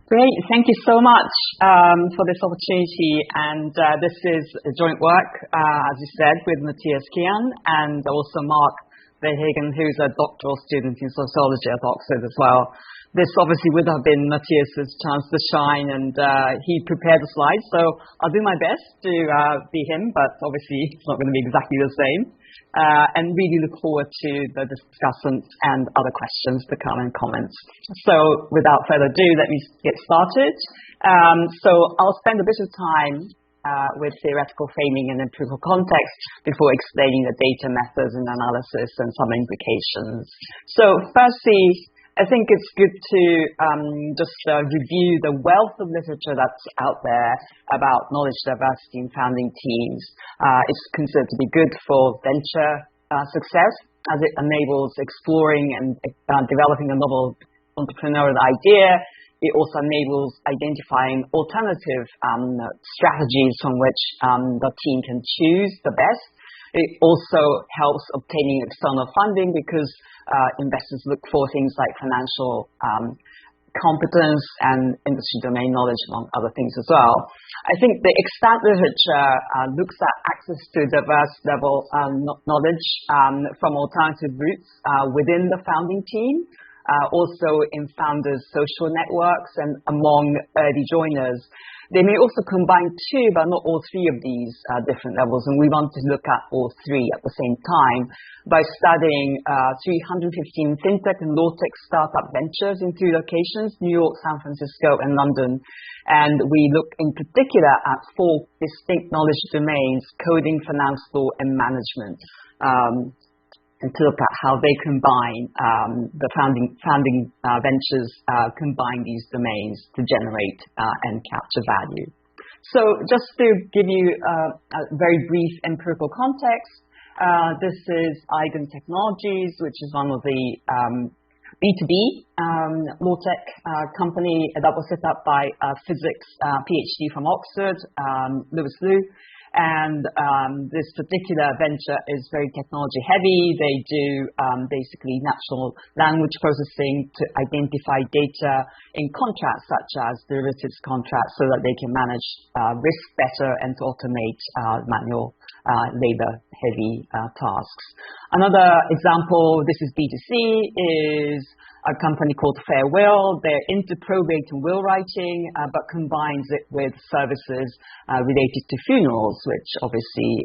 Great. Thank you so much for this opportunity. And this is a joint work, as you said, with Matthias, Qian, and also Mark Verhagen, who's a doctoral student in sociology at Oxford as well. This obviously would have been Matthias's chance to shine, and he prepared the slides. So I'll do my best to be him, but obviously it's not going to be exactly the same. And really look forward to the discussant and other questions to come and comments. So without further ado, let me get started. So I'll spend a bit of time with theoretical framing and empirical context before explaining the data methods and analysis and some implications. So firstly, I think it's good to just review the wealth of literature that's out there about knowledge diversity in founding teams. It's considered to be good for venture success, as it enables exploring and developing a novel entrepreneurial idea. It also enables identifying alternative strategies from which the team can choose the best. It also helps obtaining external funding because investors look for things like financial competence and industry domain knowledge, among other things as well. I think the extant literature looks at access to diverse level knowledge from alternative routes within the founding team, also in founders' social networks and among early joiners. They may also combine two, but not all three of these different levels, and we want to look at all three at the same time by studying 315 Fintech and Lawtech startup ventures in three locations, New York, San Francisco, and London. And we look in particular at four distinct knowledge domains: coding, finance, law, and management. And to look at how they combine, the founding ventures combine these domains to generate and capture value. So just to give you a very brief empirical context, this is Eigen Technologies, which is one of the B2B Lawtech company that was set up by a physics PhD from Oxford, Lewis Liu. And this particular venture is very technology heavy. They do basically natural language processing to identify data in contracts such as derivatives contracts so that they can manage risk better and to automate manual labor heavy tasks. Another example, this is B2C, is a company called Farewell. They're into probate and will writing, but combines it with services related to funerals, which obviously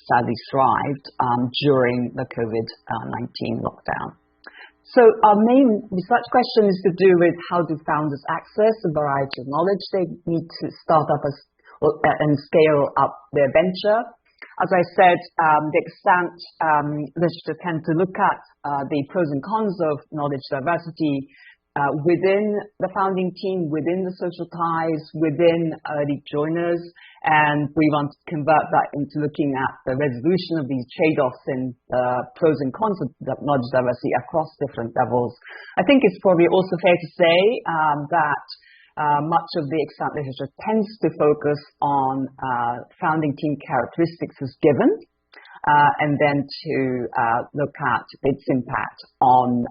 sadly thrived during the COVID-19 lockdown. So our main research question is to do with how do founders access a variety of knowledge they need to start up and scale up their venture. As I said, the extant literature tend to look at the pros and cons of knowledge diversity within the founding team, within the social ties, within early joiners, and we want to convert that into looking at the resolution of these trade-offs and pros and cons of knowledge diversity across different levels. I think it's probably also fair to say that much of the extant literature tends to focus on founding team characteristics as given, and then to look at its impact on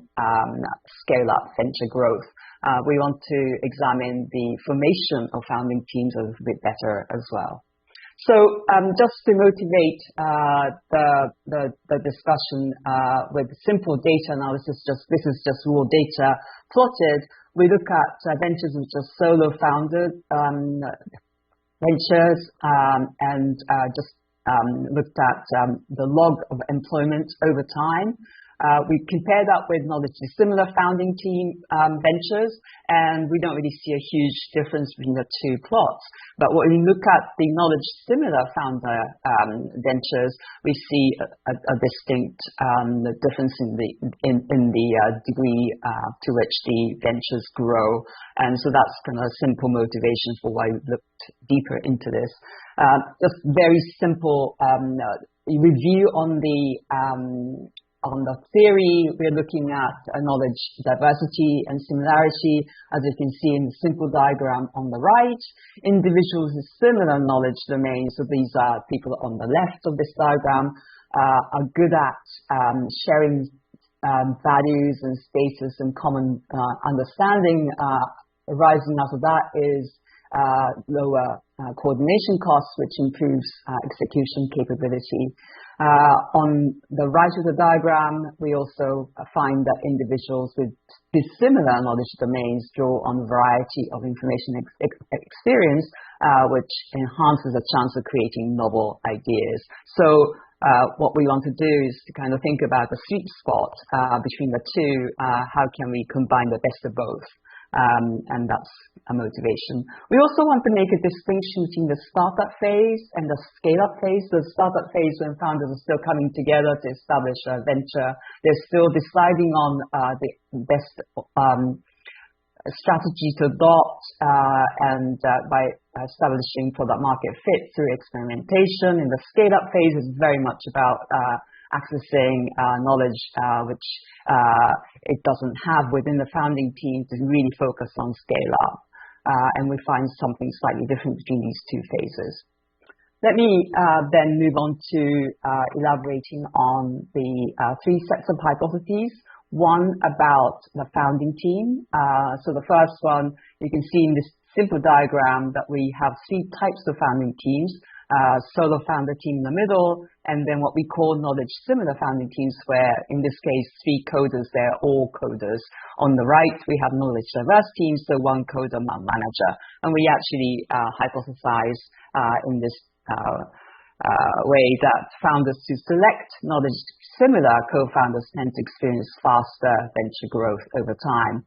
scale-up venture growth. We want to examine the formation of founding teams a little bit better as well. So just to motivate the discussion with simple data analysis, this is just raw data plotted. We look at ventures which are solo founded ventures and just looked at the log of employment over time. We compare that with knowledge dissimilar founding team ventures, and we don't really see a huge difference between the two plots. But when we look at the knowledge similar founder ventures, we see a distinct difference in the degree to which the ventures grow, and so that's kind of a simple motivation for why we looked deeper into this. Just very simple review on the theory. We're looking at knowledge diversity and similarity, as you can see in the simple diagram on the right. Individuals with similar knowledge domains, so these are people on the left of this diagram, are good at sharing values and status and common understanding arising out of that is lower coordination costs, which improves execution capability. On the right of the diagram, we also find that individuals with dissimilar knowledge domains draw on a variety of information experience, which enhances the chance of creating novel ideas. So what we want to do is to kind of think about the sweet spot between the two. How can we combine the best of both? And that's a motivation. We also want to make a distinction between the startup phase and the scale-up phase. The startup phase, when founders are still coming together to establish a venture, they're still deciding on the best strategy to adopt, and by establishing product market fit through experimentation. In the scale-up phase is very much about accessing knowledge which it doesn't have within the founding team to really focus on scale up. And we find something slightly different between these two phases. Let me then move on to elaborating on the three sets of hypotheses. One about the founding team. So the first one, you can see in this simple diagram that we have three types of founding teams. Solo founder team in the middle, and then what we call knowledge similar founding teams, where in this case, three coders, they're all coders. On the right, we have knowledge diverse teams, so one coder, one manager. And we actually hypothesize in this way that founders who select knowledge similar co-founders tend to experience faster venture growth over time.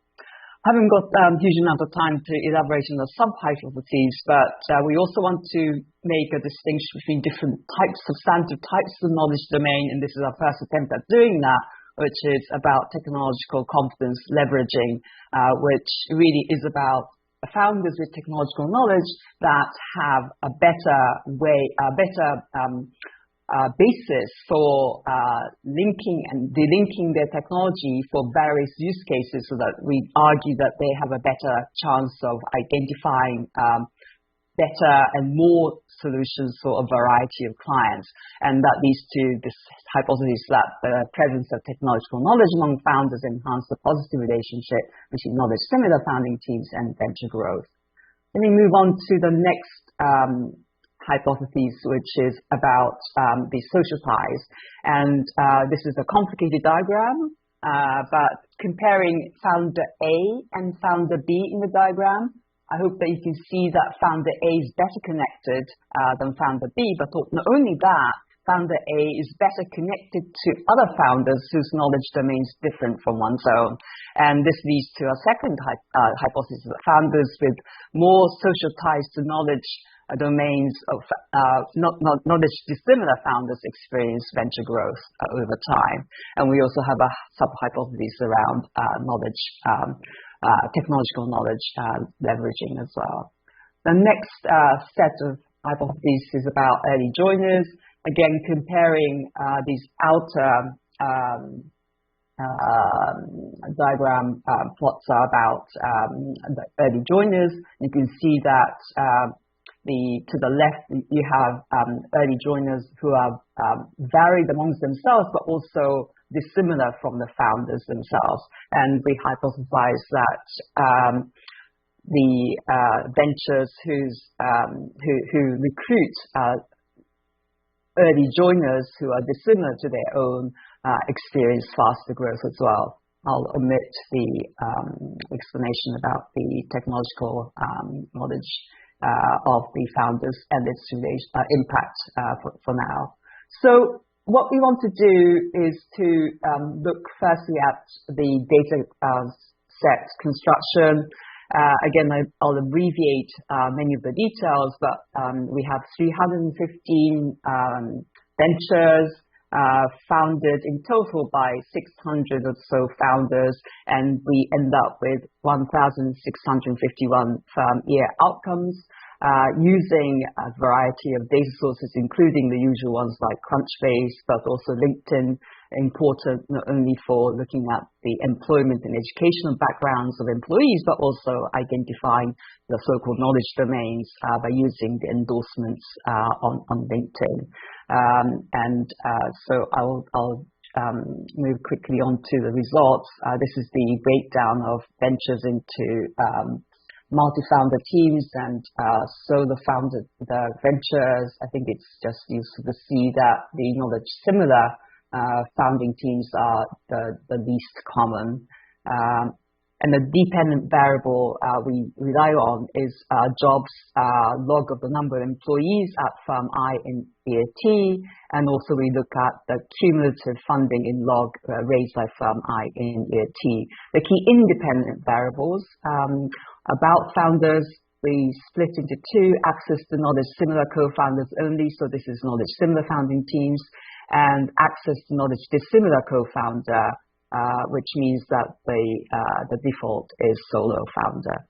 I haven't got a huge amount of time to elaborate on the sub-hypotheses, but we also want to make a distinction between different types, substantive types of knowledge domain, and this is our first attempt at doing that, which is about technological competence leveraging, which really is about founders with technological knowledge that have a better way, basis for linking and delinking their technology for various use cases, so that we argue that they have a better chance of identifying better and more solutions for a variety of clients. And that leads to this hypothesis that the presence of technological knowledge among founders enhance the positive relationship between knowledge similar founding teams and venture growth. Let me move on to the next hypothesis, which is about the social ties. And this is a complicated diagram, but comparing founder A and founder B in the diagram, I hope that you can see that founder A is better connected than founder B, but not only that, founder A is better connected to other founders whose knowledge domain is different from one's own. And this leads to a second hypothesis, that founders with more social ties to knowledge domains of knowledge dissimilar founders experience venture growth over time. And we also have a sub-hypothesis around knowledge, technological knowledge leveraging as well. The next set of hypotheses is about early joiners. Again, comparing these outer diagram plots are about the early joiners. You can see that to the left, you have early joiners who are varied amongst themselves, but also dissimilar from the founders themselves. And we hypothesize that the ventures who recruit early joiners who are dissimilar to their own experience faster growth as well. I'll omit the explanation about the technological knowledge of the founders and its impact for now. So what we want to do is to look firstly at the data set construction. Again, I'll abbreviate many of the details, but we have 315 ventures founded in total by 600 or so founders, and we end up with 1,651 firm year outcomes using a variety of data sources, including the usual ones like Crunchbase, but also LinkedIn, important not only for looking at the employment and educational backgrounds of employees, but also identifying the so-called knowledge domains by using the endorsements on LinkedIn. So I'll move quickly on to the results. This is the breakdown of ventures into multi-founder teams and solo founder the ventures. I think it's just useful to see that the knowledge similar founding teams are the least common. And the dependent variable we rely on is jobs log of the number of employees at firm I in year T, and also we look at the cumulative funding in log raised by firm I in year T. The key independent variables about founders, we split into two: access to knowledge similar co-founders only, so this is knowledge similar founding teams, and access to knowledge dissimilar co-founder, which means that the default is solo founder.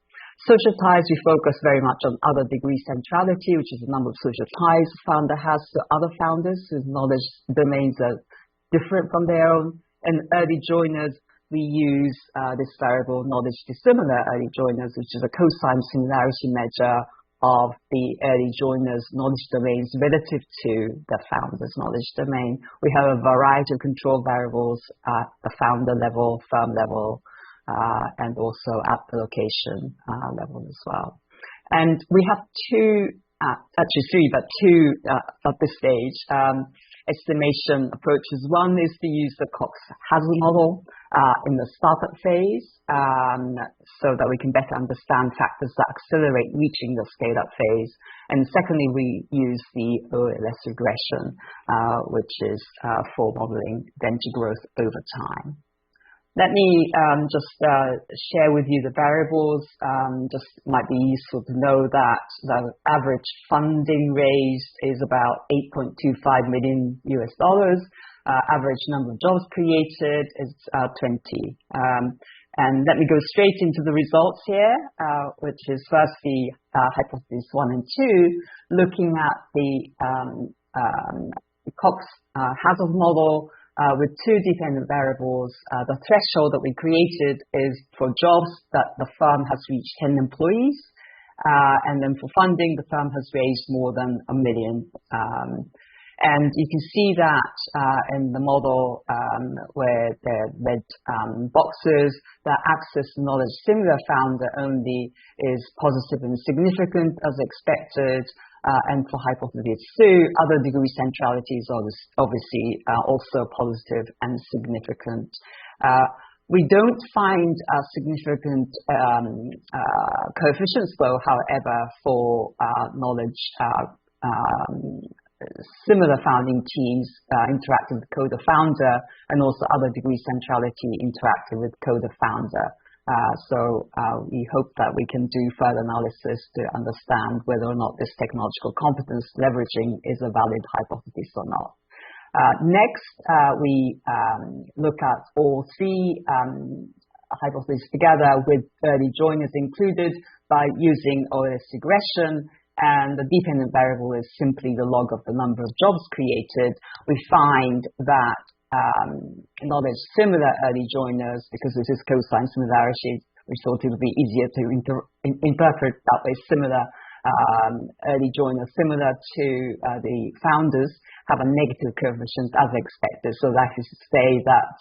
Social ties, we focus very much on other degree centrality, which is the number of social ties a founder has to other founders whose knowledge domains are different from their own. And early joiners, we use this variable knowledge dissimilar early joiners, which is a cosine similarity measure of the early joiners' knowledge domains relative to the founder's knowledge domain. We have a variety of control variables at the founder level, firm level, and also at the location level as well. And we have actually three, but two at this stage, estimation approaches. One is to use the Cox hazard model in the startup phase, so that we can better understand factors that accelerate reaching the scale-up phase. And secondly, we use the OLS regression, which is for modeling venture growth over time. Let me just share with you the variables. Just might be useful to know that the average funding raised is about $8.25 million US. Average number of jobs created is 20. And let me go straight into the results here, which is firstly hypothesis 1 and 2, looking at the Cox hazard model. With two dependent variables, the threshold that we created is for jobs that the firm has reached 10 employees. And then for funding, the firm has raised more than $1 million. And you can see that in the model where the red boxes, that access to knowledge similar founder only is positive and significant as expected. And for hypothesis 2, other degree centrality is obviously also positive and significant. We don't find significant coefficients though, however, for knowledge similar founding teams interacting with coder-founder, and also other degree centrality interacting with coder-founder. So we hope that we can do further analysis to understand whether or not this technological competence leveraging is a valid hypothesis or not. Next, we look at all three hypotheses together with early joiners included by using OLS regression, and the dependent variable is simply the log of the number of jobs created. We find that knowledge similar early joiners, because this is cosine similarity, we thought it would be easier to interpret that way, similar early joiners similar to the founders have a negative coefficient as expected. So that is to say that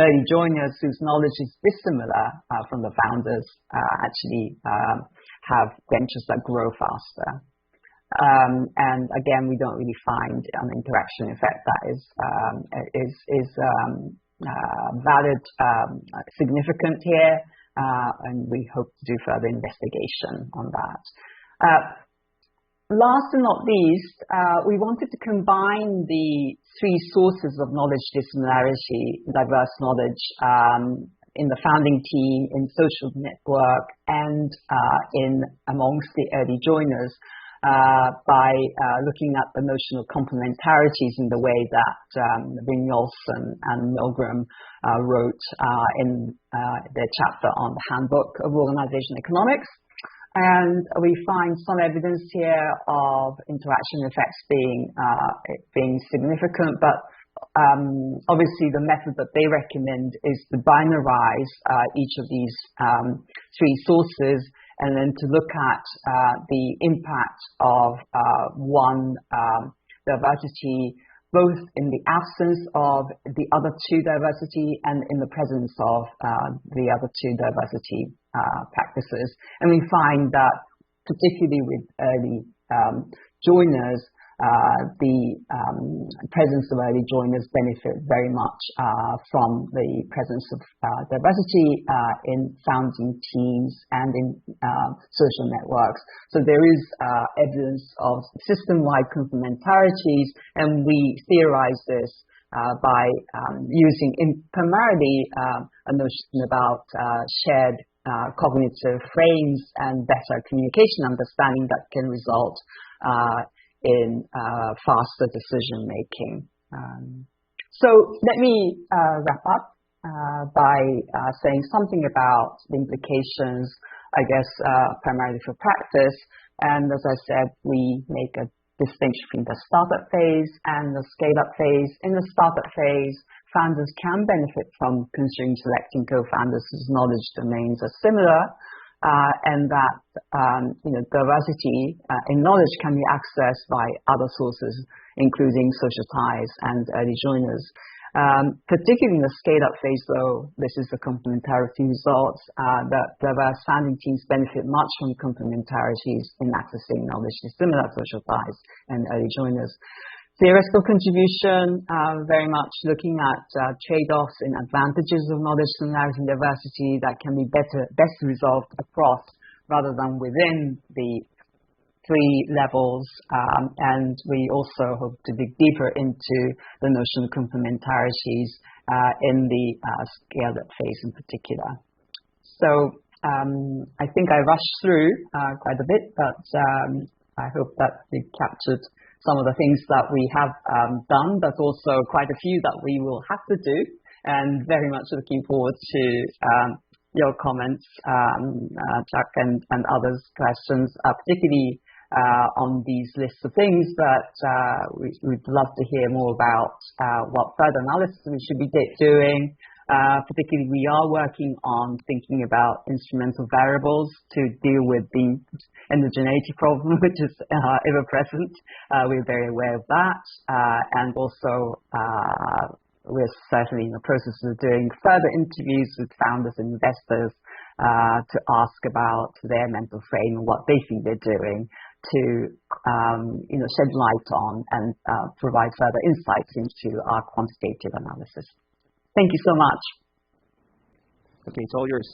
early joiners whose knowledge is dissimilar from the founders actually have ventures that grow faster. And again, we don't really find an interaction effect that is valid, significant here, and we hope to do further investigation on that. Last but not least, we wanted to combine the three sources of knowledge dissimilarity, diverse knowledge, in the founding team, in social network, and amongst the early joiners, by looking at the notional complementarities in the way that Vinyals and Milgram wrote in their chapter on the Handbook of Organization Economics. And we find some evidence here of interaction effects being significant, but obviously the method that they recommend is to binarize each of these three sources, and then to look at the impact of one diversity both in the absence of the other two diversity and in the presence of the other two diversity practices. And we find that particularly with early joiners, the presence of early joiners benefit very much from the presence of diversity in founding teams and in social networks. So there is evidence of system-wide complementarities, and we theorize this by using primarily a notion about shared cognitive frames and better communication understanding that can result in faster decision making. So let me wrap up by saying something about the implications, I guess, primarily for practice. And as I said, we make a distinction between the startup phase and the scale-up phase. In the startup phase, founders can benefit from considering selecting co-founders whose knowledge domains are similar, and that diversity in knowledge can be accessed by other sources, including social ties and early joiners. Particularly in the scale-up phase, though, this is the complementarity results, that diverse founding teams benefit much from complementarities in accessing knowledge to similar social ties and early joiners. Theoretical contribution, very much looking at trade-offs and advantages of knowledge, similarity, and diversity that can be best resolved across rather than within the three levels. And we also hope to dig deeper into the notion of complementarities in the scale-up phase in particular. So I think I rushed through quite a bit, but I hope that we captured some of the things that we have done, but also quite a few that we will have to do, and very much looking forward to your comments, Chuck, and others' questions, particularly on these lists of things that we'd love to hear more about what further analysis we should be doing. Particularly, we are working on thinking about instrumental variables to deal with the endogeneity problem, which is ever present. We're very aware of that. And also, we're certainly in the process of doing further interviews with founders and investors to ask about their mental frame and what they think they're doing to shed light on and provide further insights into our quantitative analysis. Thank you so much. Okay, it's all yours.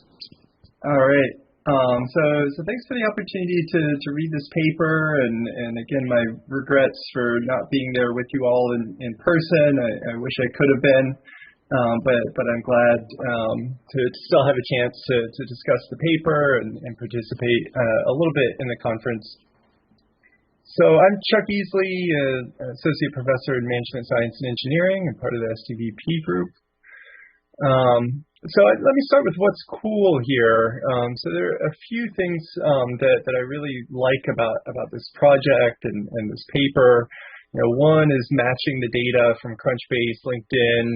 All right. So thanks for the opportunity to read this paper, and again, my regrets for not being there with you all in person. I wish I could have been, but I'm glad to still have a chance to discuss the paper and participate a little bit in the conference. So I'm Chuck Eesley, Associate Professor in Management Science and Engineering and part of the STVP group. So let me start with what's cool here. So there are a few things that I really like about this project and this paper. One is matching the data from Crunchbase, LinkedIn,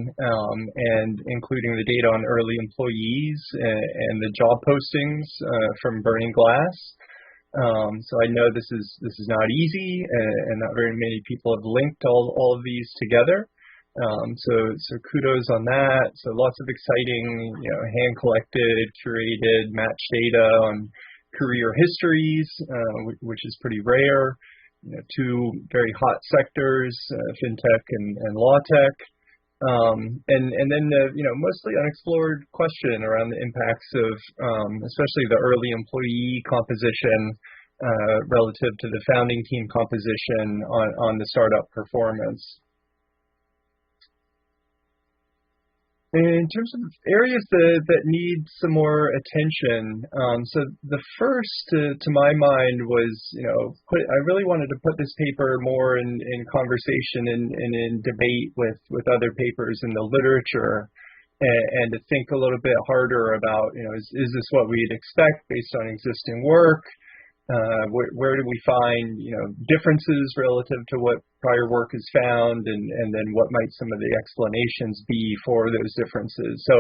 and including the data on early employees and the job postings from Burning Glass. So I know this is not easy, and not very many people have linked all of these together. So kudos on that. So lots of exciting, hand-collected, curated, matched data on career histories, which is pretty rare. Two very hot sectors, Fintech and Lawtech. And then mostly unexplored question around the impacts of especially the early employee composition relative to the founding team composition on the startup performance. In terms of areas that need some more attention, so the first to my mind was, I really wanted to put this paper more in conversation and in debate with other papers in the literature, and to think a little bit harder about, is this what we'd expect based on existing work? Where do we find, differences relative to what prior work has found, and then what might some of the explanations be for those differences? So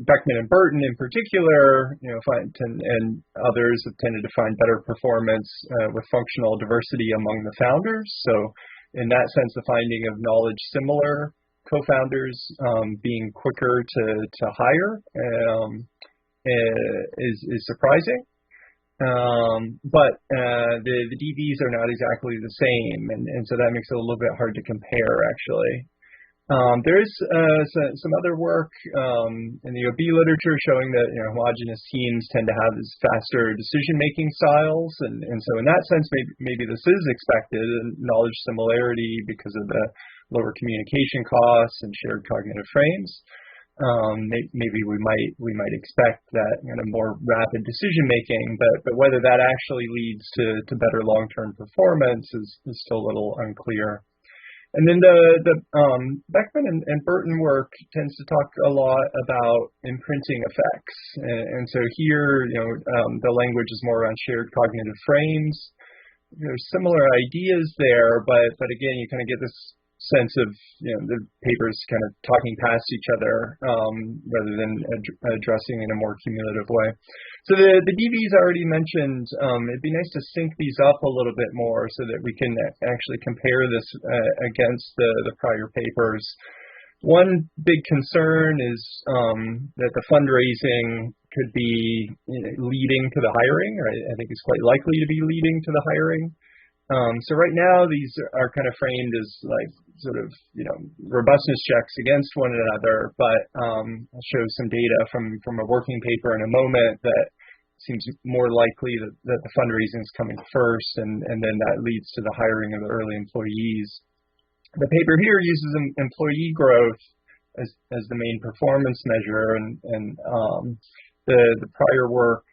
Beckman and Burton in particular, and others have tended to find better performance with functional diversity among the founders. So in that sense, the finding of knowledge similar co-founders being quicker to hire is surprising. But the DVs are not exactly the same, and so that makes it a little bit hard to compare, actually. There is some other work in the OB literature showing that homogeneous teams tend to have these faster decision-making styles, and so in that sense, maybe this is expected, knowledge similarity because of the lower communication costs and shared cognitive frames. Maybe we might expect that more rapid decision making, but whether that actually leads to better long-term performance is still a little unclear. And then the Beckman and Burton work tends to talk a lot about imprinting effects, and so here the language is more around shared cognitive frames. There's similar ideas there, but again, you kind of get this sense of the papers kind of talking past each other rather than addressing in a more cumulative way. So the DVs I already mentioned, it'd be nice to sync these up a little bit more so that we can actually compare this against the prior papers. One big concern is that the fundraising could be leading to the hiring, or I think it's quite likely to be leading to the hiring. So right now, these are kind of framed as like sort of, robustness checks against one another, but I'll show some data from a working paper in a moment that seems more likely that the fundraising is coming first, and then that leads to the hiring of the early employees. The paper here uses employee growth as the main performance measure, and the prior work,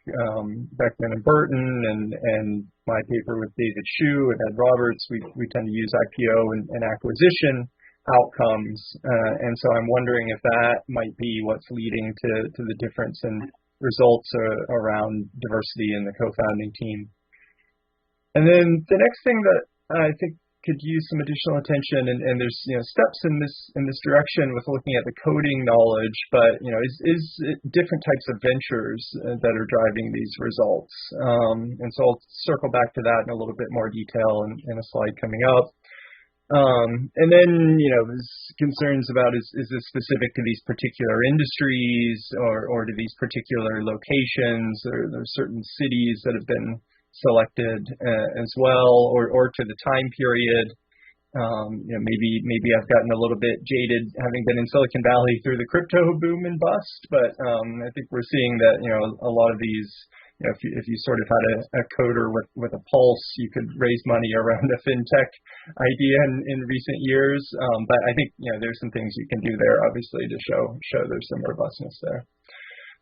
Beckman and Burton, and my paper with David Hsu and Ed Roberts, we tend to use IPO and acquisition outcomes, and so I'm wondering if that might be what's leading to the difference in results around diversity in the co-founding team. And then the next thing that I think could use some additional attention, and there's steps in this direction with looking at the coding knowledge, but is different types of ventures that are driving these results. And so I'll circle back to that in a little bit more detail in a slide coming up. And then there's concerns about is this specific to these particular industries or to these particular locations, or there's certain cities that have been selected as well, or to the time period. Maybe I've gotten a little bit jaded having been in Silicon Valley through the crypto boom and bust, but I think we're seeing that a lot of these, if you sort of had a coder with a pulse, you could raise money around a fintech idea in recent years. But I think there's some things you can do there, obviously, to show there's some robustness there.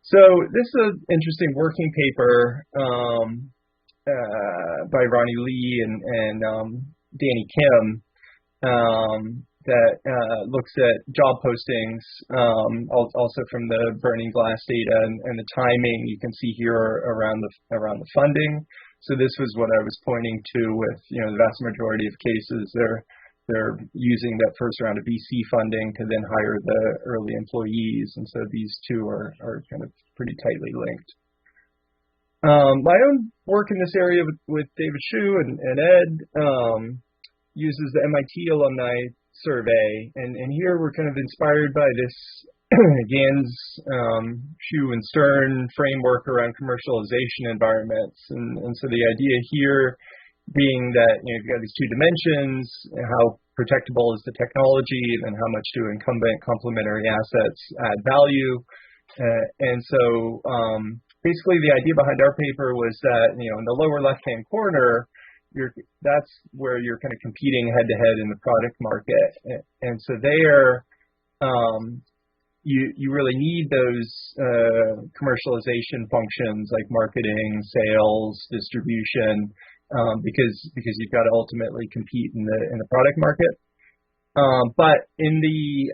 So this is an interesting working paper by Ronnie Lee and Danny Kim that looks at job postings, also from the Burning Glass data and the timing you can see here around the funding. So this was what I was pointing to with the vast majority of cases they're using that first round of VC funding to then hire the early employees, and so these two are kind of pretty tightly linked. My own work in this area with David Hsu and Ed uses the MIT alumni survey, and here we're kind of inspired by this Gans, Hsu, and Stern framework around commercialization environments, and so the idea here being that you've got these two dimensions: how protectable is the technology, and how much do incumbent complementary assets add value, and so basically, the idea behind our paper was that, in the lower left-hand corner, that's where you're kind of competing head-to-head in the product market. And so there, you really need those commercialization functions like marketing, sales, distribution, because you've got to ultimately compete in the product market. But in the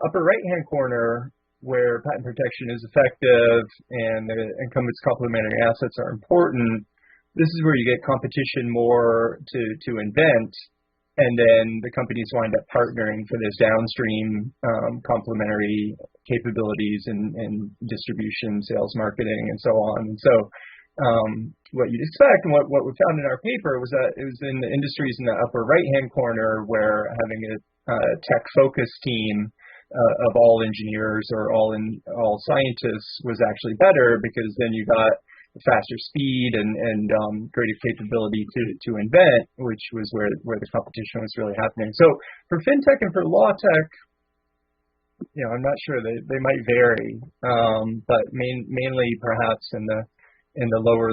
upper right-hand corner, where patent protection is effective and the incumbents' complementary assets are important, this is where you get competition more to invent, and then the companies wind up partnering for this downstream complementary capabilities in distribution, sales, marketing, and so on. And so what you'd expect. And what we found in our paper was that it was in the industries in the upper right-hand corner where having a tech-focused team of all engineers or all scientists was actually better, because then you got faster speed and greater capability to invent, which was where the competition was really happening. So for fintech and for Lawtech, I'm not sure, they might vary, but mainly perhaps in the lower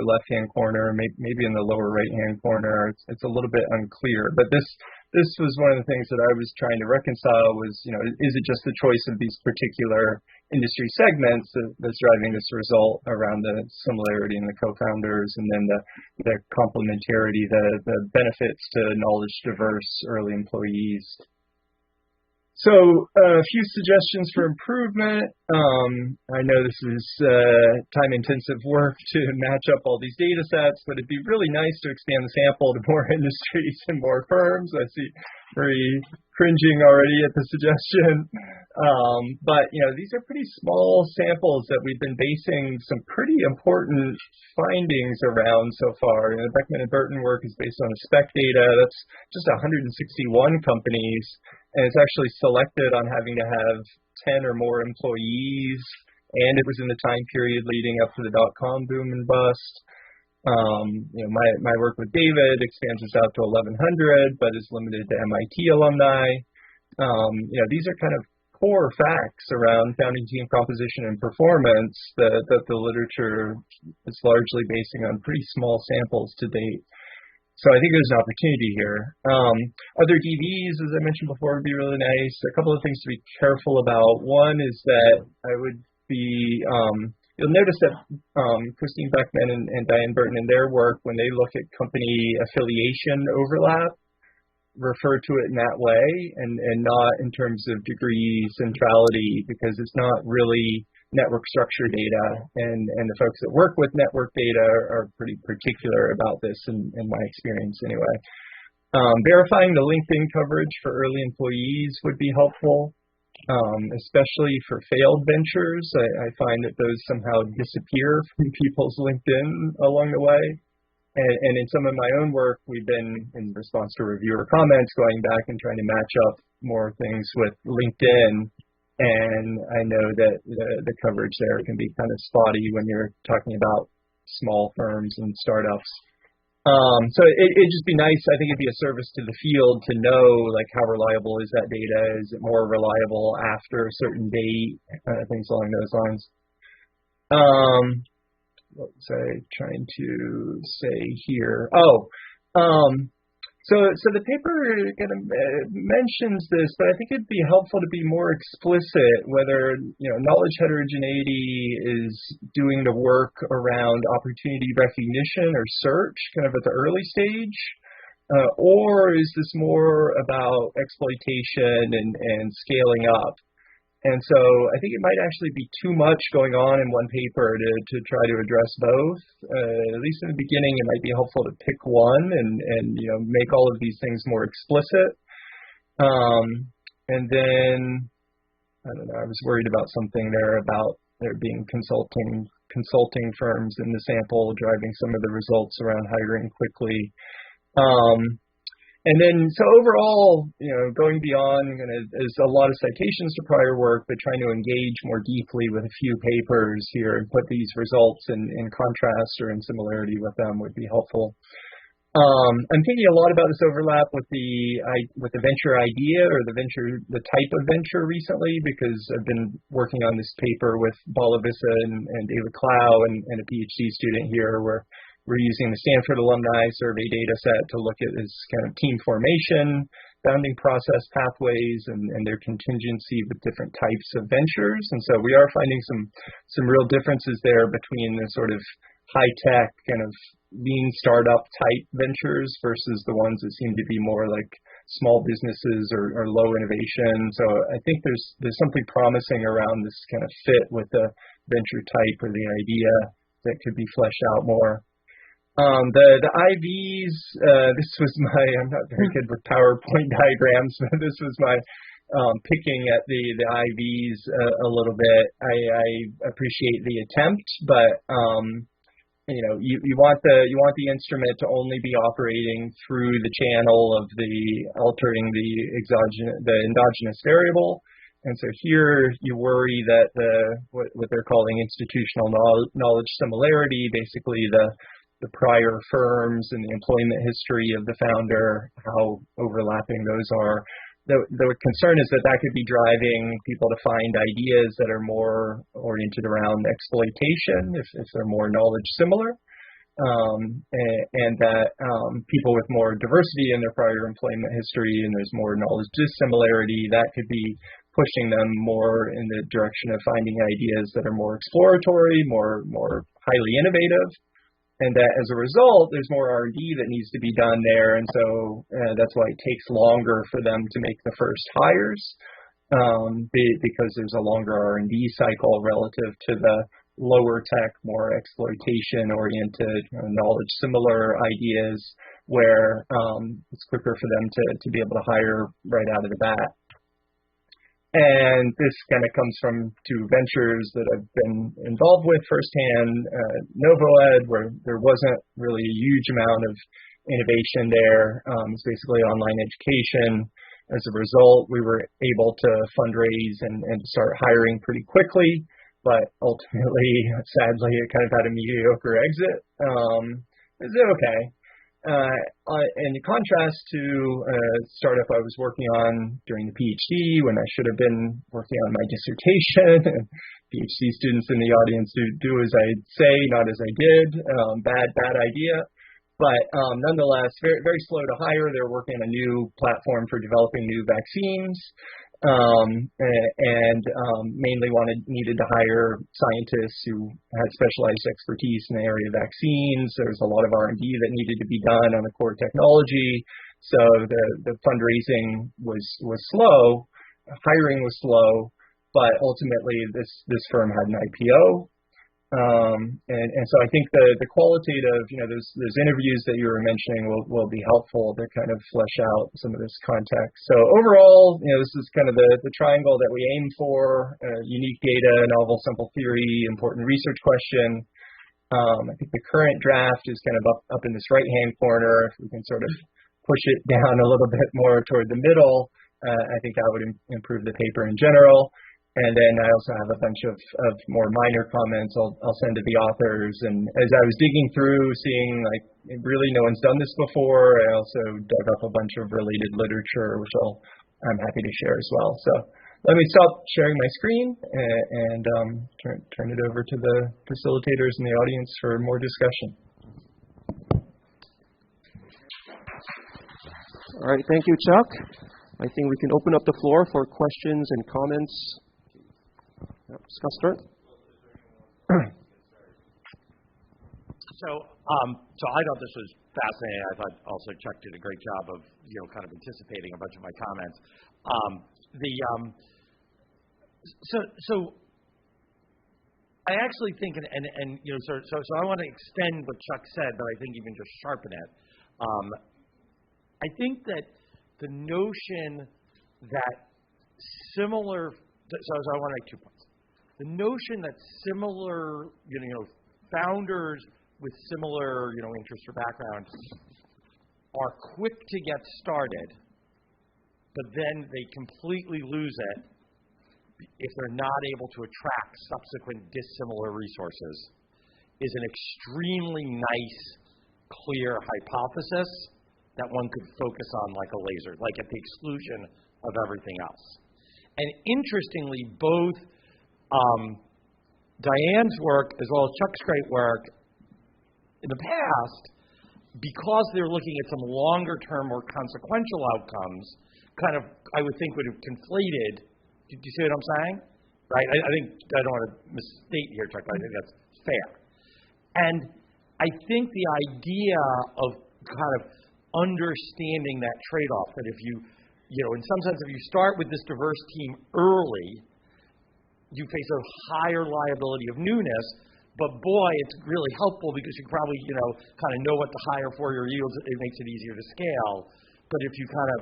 left-hand corner, maybe in the lower right-hand corner. It's a little bit unclear, but this was one of the things that I was trying to reconcile was, is it just the choice of these particular industry segments that's driving this result around the similarity in the co-founders, and then the complementarity, the benefits to knowledge diverse early employees. So a few suggestions for improvement. I know this is time-intensive work to match up all these data sets, but it'd be really nice to expand the sample to more industries and more firms. I see very cringing already at the suggestion. But these are pretty small samples that we've been basing some pretty important findings around so far. The Beckman and Burton work is based on the spec data. That's just 161 companies. And it's actually selected on having to have 10 or more employees, and it was in the time period leading up to the dot-com boom and bust. My work with David expands this out to 1,100, but is limited to MIT alumni. These are kind of core facts around founding team composition and performance that the literature is largely basing on pretty small samples to date. So I think there's an opportunity here. Other DVs, as I mentioned before, would be really nice. A couple of things to be careful about. One is that I would be, you'll notice that Christine Beckman and Diane Burton in their work, when they look at company affiliation overlap, refer to it in that way and not in terms of degree centrality, because it's not really network structure data, and the folks that work with network data are pretty particular about this in my experience anyway. Verifying the LinkedIn coverage for early employees would be helpful, especially for failed ventures. I find that those somehow disappear from people's LinkedIn along the way. And in some of my own work, we've been, in response to reviewer comments, going back and trying to match up more things with LinkedIn. And I know that the coverage there can be kind of spotty when you're talking about small firms and startups. So it'd just be nice, I think it'd be a service to the field to know, like, how reliable is that data? Is it more reliable after a certain date? Things along those lines. What was I trying to say here? So the paper kind of mentions this, but I think it'd be helpful to be more explicit whether knowledge heterogeneity is doing the work around opportunity recognition or search, kind of at the early stage, or is this more about exploitation and scaling up? And so I think it might actually be too much going on in one paper to try to address both. At least in the beginning, it might be helpful to pick one and make all of these things more explicit. And then, I don't know, I was worried about something there about there being consulting firms in the sample driving some of the results around hiring quickly. And then, so overall, going beyond is a lot of citations to prior work, but trying to engage more deeply with a few papers here and put these results in contrast or in similarity with them would be helpful. I'm thinking a lot about this overlap with the venture idea or the type of venture recently, because I've been working on this paper with Bala Vissa and David Clow and a PhD student here where we're using the Stanford alumni survey data set to look at this kind of team formation, founding process pathways, and their contingency with different types of ventures. And so we are finding some real differences there between the sort of high-tech kind of lean startup type ventures versus the ones that seem to be more like small businesses or low innovation. So I think there's something promising around this kind of fit with the venture type or the idea that could be fleshed out more. The IVs, this was I'm not very good with PowerPoint diagrams, but this was my picking at the IVs a little bit. I appreciate the attempt, but you want the instrument to only be operating through the channel of the altering the endogenous variable. And so here you worry that what they're calling institutional knowledge similarity, basically the prior firms and the employment history of the founder, how overlapping those are. The concern is that could be driving people to find ideas that are more oriented around exploitation if they're more knowledge similar, and that people with more diversity in their prior employment history and there's more knowledge dissimilarity, that could be pushing them more in the direction of finding ideas that are more exploratory, more highly innovative. And that as a result, there's more R&D that needs to be done there. And so that's why it takes longer for them to make the first hires, because there's a longer R&D cycle relative to the lower tech, more exploitation-oriented, knowledge similar ideas where it's quicker for them to be able to hire right out of the bat. And this kind of comes from two ventures that I've been involved with firsthand, NovoEd, where there wasn't really a huge amount of innovation there. It's basically online education. As a result, we were able to fundraise and start hiring pretty quickly, but ultimately, sadly, it kind of had a mediocre exit. It's okay. In contrast to a startup I was working on during the PhD when I should have been working on my dissertation, PhD students in the audience do as I say, not as I did, bad idea. But nonetheless, very, very slow to hire. They're working on a new platform for developing new vaccines, and mainly needed to hire scientists who had specialized expertise in the area of vaccines. There's a lot of R&D that needed to be done on the core technology. So the fundraising was slow, hiring was slow, but ultimately this firm had an IPO. And so I think the qualitative, those interviews that you were mentioning will be helpful to kind of flesh out some of this context. So overall, this is kind of the triangle that we aim for: unique data, novel simple theory, important research question. I think the current draft is kind of up in this right-hand corner. If we can sort of push it down a little bit more toward the middle, I think that would improve the paper in general. And then I also have a bunch of more minor comments I'll send to the authors. And as I was digging through, seeing like really no one's done this before, I also dug up a bunch of related literature, which I'm happy to share as well. So let me stop sharing my screen and turn it over to the facilitators in the audience for more discussion. All right, thank you, Chuck. I think we can open up the floor for questions and comments. Scott Stern. So I thought this was fascinating. I thought also Chuck did a great job of kind of anticipating a bunch of my comments. So I actually think so I want to extend what Chuck said, but I think even just sharpen it. I think that the notion that similar. So I want to make 2 points. The notion that similar, founders with similar, interests or backgrounds are quick to get started, but then they completely lose it if they're not able to attract subsequent dissimilar resources is an extremely nice, clear hypothesis that one could focus on like a laser, like at the exclusion of everything else. And interestingly, both Diane's work as well as Chuck's great work in the past, because they're looking at some longer-term, more consequential outcomes, kind of, I would think, would have conflated. Do you see what I'm saying? Right? I think, I don't want to misstate here, Chuck, but I think that's fair. And I think the idea of kind of understanding that trade-off, that if you in some sense, if you start with this diverse team early, you face a higher liability of newness, but boy, it's really helpful because you probably, kind of know what the higher four-year yields, it makes it easier to scale. But if you kind of,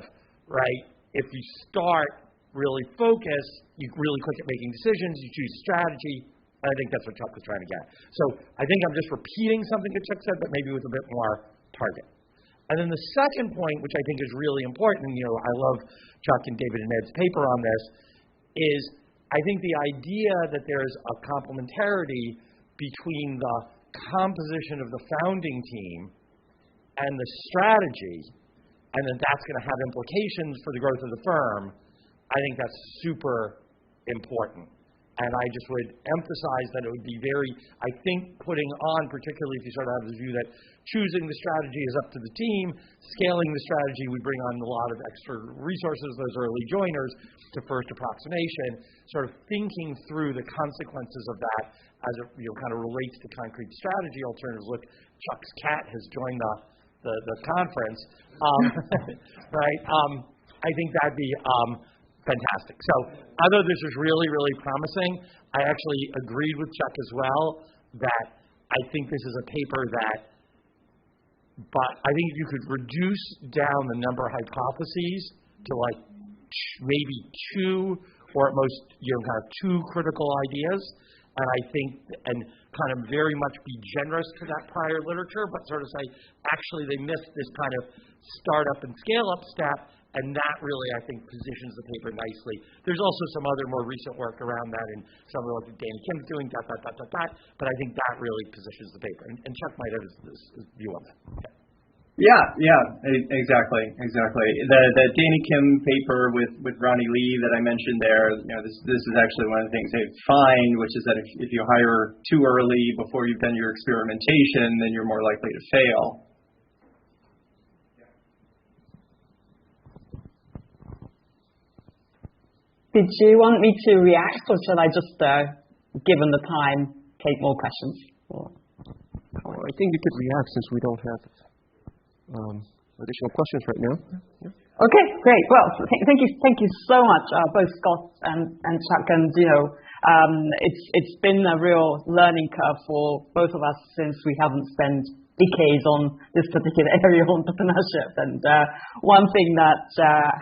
if you start really focused, you really quick at making decisions, you choose strategy, And I think that's what Chuck was trying to get. So I think I'm just repeating something that Chuck said, but maybe with a bit more target. And then the second point, which I think is really important, and I love Chuck and David and Ed's paper on this, is I think the idea that there's a complementarity between the composition of the founding team and the strategy, and then that's going to have implications for the growth of the firm. I think that's super important. And I just would emphasize that it would be I think putting on, particularly if you sort of have the view that choosing the strategy is up to the team, scaling the strategy, we bring on a lot of extra resources, those early joiners, to first approximation, sort of thinking through the consequences of that as it kind of relates to concrete strategy alternatives. Look, Chuck's cat has joined the conference, right? I think that'd be fantastic. So I thought this was really, really promising. I actually agreed with Chuck as well that I think this is a paper but I think you could reduce down the number of hypotheses to like maybe two, or at most, kind of two critical ideas. And I think, and kind of very much be generous to that prior literature, but sort of say, actually, they missed this kind of startup and scale-up step, and that really, I think, positions the paper nicely. There's also some other more recent work around that, and some of the work that Danny Kim's doing, but I think that really positions the paper. And Chuck might have his view on that. Okay. Yeah, exactly. The Danny Kim paper with Ronnie Lee that I mentioned there, this is actually one of the things they find, which is that if you hire too early before you've done your experimentation, then you're more likely to fail. Did you want me to react, or should I just, given the time, take more questions? I think you could react since we don't have additional questions right now. Yeah. Okay, great. Well, thank you so much, both Scott and Chuck. And it's been a real learning curve for both of us since we haven't spent decades on this particular area of entrepreneurship. And one thing that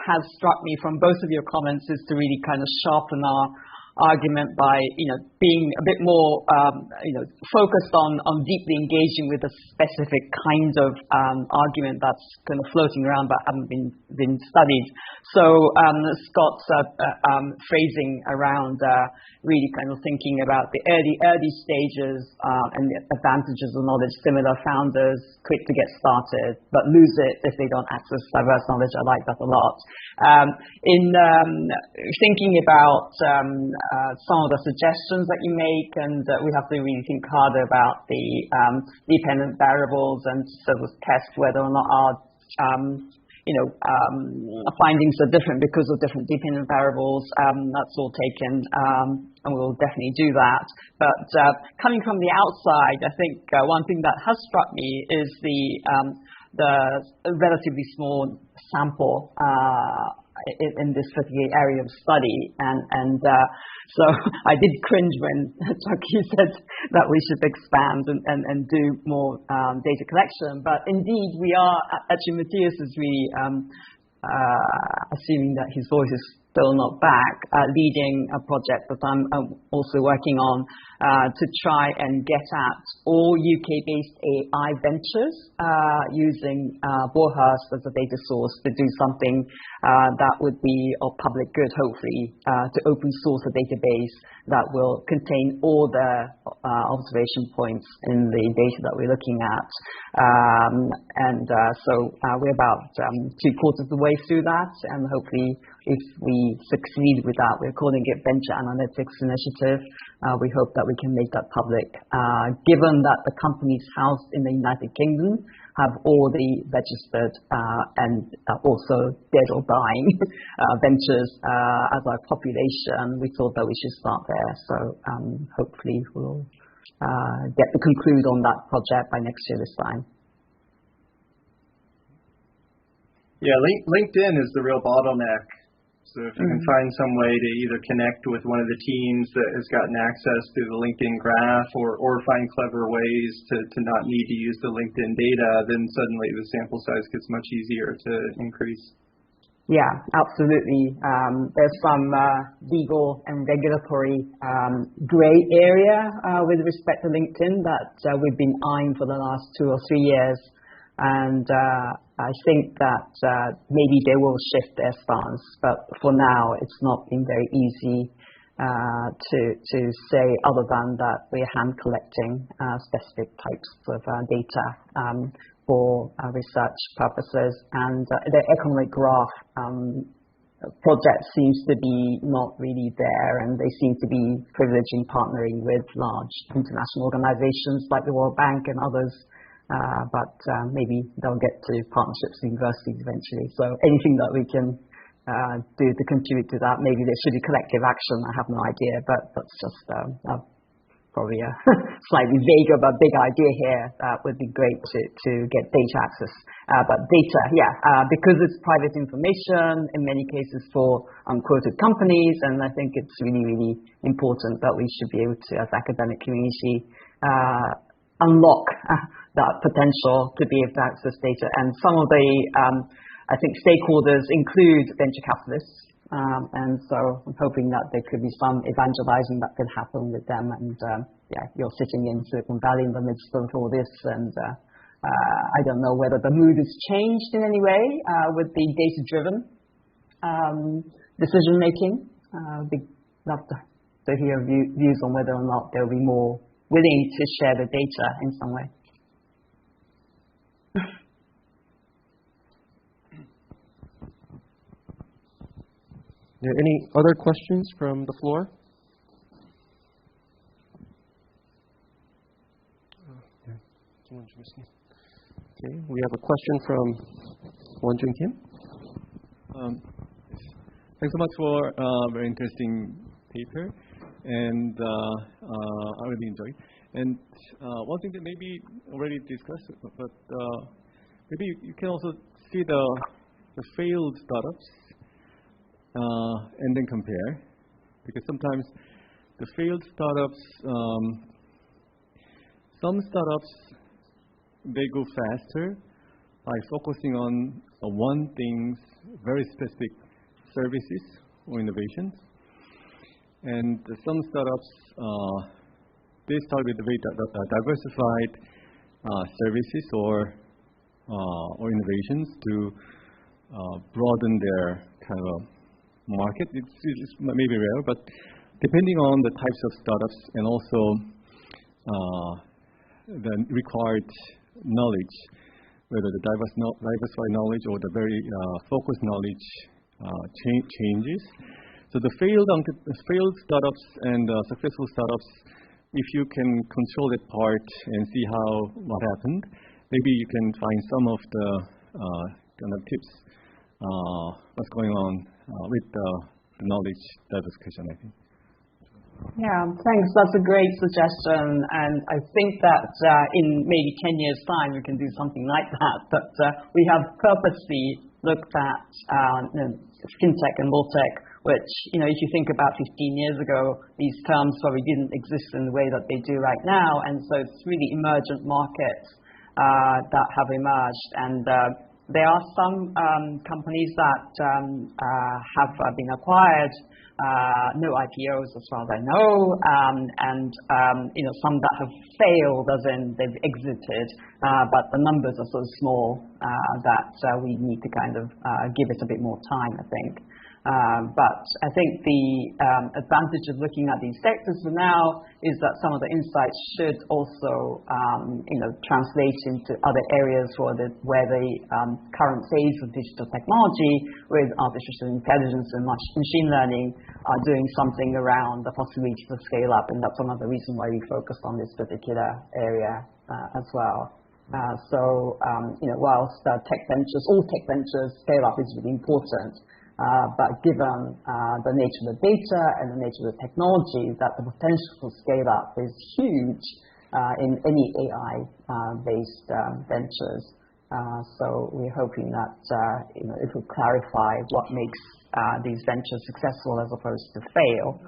has struck me from both of your comments is to really kind of sharpen our argument by being a bit more focused on deeply engaging with a specific kind of argument that's kind of floating around but haven't been studied. So Scott's phrasing around really kind of thinking about the early stages and the advantages of knowledge, similar founders, quick to get started, but lose it if they don't access diverse knowledge. I like that a lot. In thinking about some of the suggestions that you make, and we have to really think harder about the dependent variables and sort of test whether or not our findings are different because of different dependent variables. That's all taken, and we'll definitely do that. But coming from the outside, I think one thing that has struck me is the relatively small sample in this particular area of study, and so I did cringe when Chuck, you said that we should expand and do more data collection. But indeed, we are actually, Matthias is really assuming that his voice is still not back, leading a project that I'm also working on to try and get at all UK-based AI ventures using Borhurst as a data source to do something that would be of public good, hopefully, to open source a database that will contain all the observation points in the data that we're looking at. So we're about 3/4 of the way through that, and hopefully if we succeed with that, we're calling it Venture Analytics Initiative. We hope that we can make that public, given that the companies housed in the United Kingdom have already registered and also dead or dying ventures as our population. We thought that we should start there. So hopefully we'll get to conclude on that project by next year this time. Yeah, LinkedIn is the real bottleneck. So if you can find some way to either connect with one of the teams that has gotten access to the LinkedIn graph or find clever ways to not need to use the LinkedIn data, then suddenly the sample size gets much easier to increase. Yeah, absolutely. There's some legal and regulatory gray area with respect to LinkedIn that we've been eyeing for the last 2 or 3 years. And I think that maybe they will shift their stance. But for now, it's not been very easy to say other than that we're hand collecting specific types of data for research purposes, and the economic graph project seems to be not really there, and they seem to be privileging partnering with large international organizations like the World Bank and others, but maybe they'll get to partnerships with universities eventually. So anything that we can do to contribute to that, maybe there should be collective action, I have no idea, but that's just probably a slightly vague but big idea here. That would be great to get data access. But data, because it's private information in many cases for unquoted companies, and I think it's really, really important that we should be able to, as academic community, unlock that potential to be able to access data. And some of the, I think, stakeholders include venture capitalists. And so I'm hoping that there could be some evangelizing that could happen with them. And you're sitting in Silicon Valley in the midst of all this, and I don't know whether the mood has changed in any way with the data-driven decision making. We'd love to hear views on whether or not they'll be more willing to share the data in some way. Any other questions from the floor? Okay, we have a question from Wonjun Kim. Thanks so much for a very interesting paper, and I really enjoyed. And one thing that maybe already discussed, but maybe you can also see the failed startups. And then compare, because sometimes the failed startups, some startups, they go faster by focusing on one thing's very specific services or innovations. And some startups, they start with very diversified services or innovations to broaden their kind of market. It's maybe rare, but depending on the types of startups and also the required knowledge, whether the diversified knowledge or the very focused knowledge changes. So the failed startups and successful startups, if you can control that part and see what happened, maybe you can find some of the kind of tips what's going on with the knowledge diversification, I think. Yeah, thanks. That's a great suggestion. And I think that in maybe 10 years' time, we can do something like that. But we have purposely looked at Fintech and Lawtech, which, if you think about 15 years ago, these terms probably didn't exist in the way that they do right now. And so it's really emergent markets that have emerged. And there are some companies that have been acquired, no IPOs as far as I know, and some that have failed, as in they've exited, but the numbers are so small that we need to kind of give it a bit more time, I think. But I think the advantage of looking at these sectors for now is that some of the insights should also, translate into other areas where the current phase of digital technology with artificial intelligence and machine learning are doing something around the possibility to scale up, and that's another reason why we focused on this particular area as well. Whilst all tech ventures, scale up is really important. But given the nature of the data and the nature of the technology, that the potential for scale up is huge in any AI-based ventures. So we're hoping that it will clarify what makes these ventures successful as opposed to fail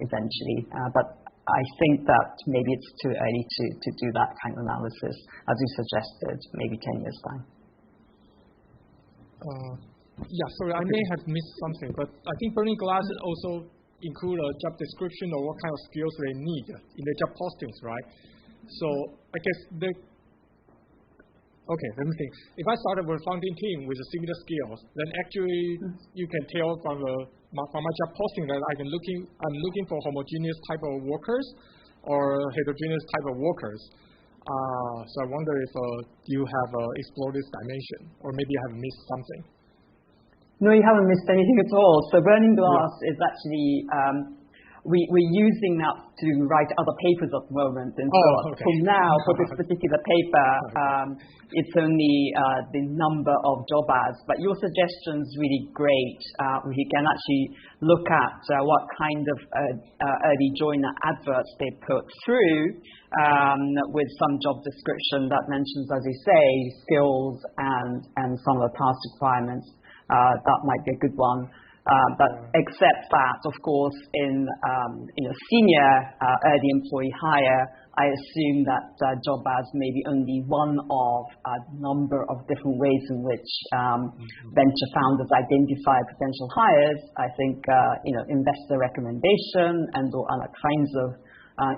eventually. But I think that maybe it's too early to do that kind of analysis, as you suggested, maybe 10 years' time. Yeah, sorry, I may have missed something, but I think burning glass also include a job description or what kind of skills they need in the job postings, right? So I guess okay, let me think. If I started with a founding team with similar skills, then actually you can tell from my job posting that I'm looking for homogeneous type of workers or heterogeneous type of workers. So I wonder if you have explored this dimension, or maybe I have missed something. No, you haven't missed anything at all. So burning glass is actually, we're using that to write other papers at the moment. And so for now, for this particular paper, it's only the number of job ads. But your suggestion's really great. We can actually look at what kind of early joiner adverts they put through with some job description that mentions, as you say, skills and some of the task requirements. That might be a good one. But except that, of course, in senior early employee hire, I assume that job ads may be only one of a number of different ways in which venture founders identify potential hires. I think investor recommendation and or other kinds of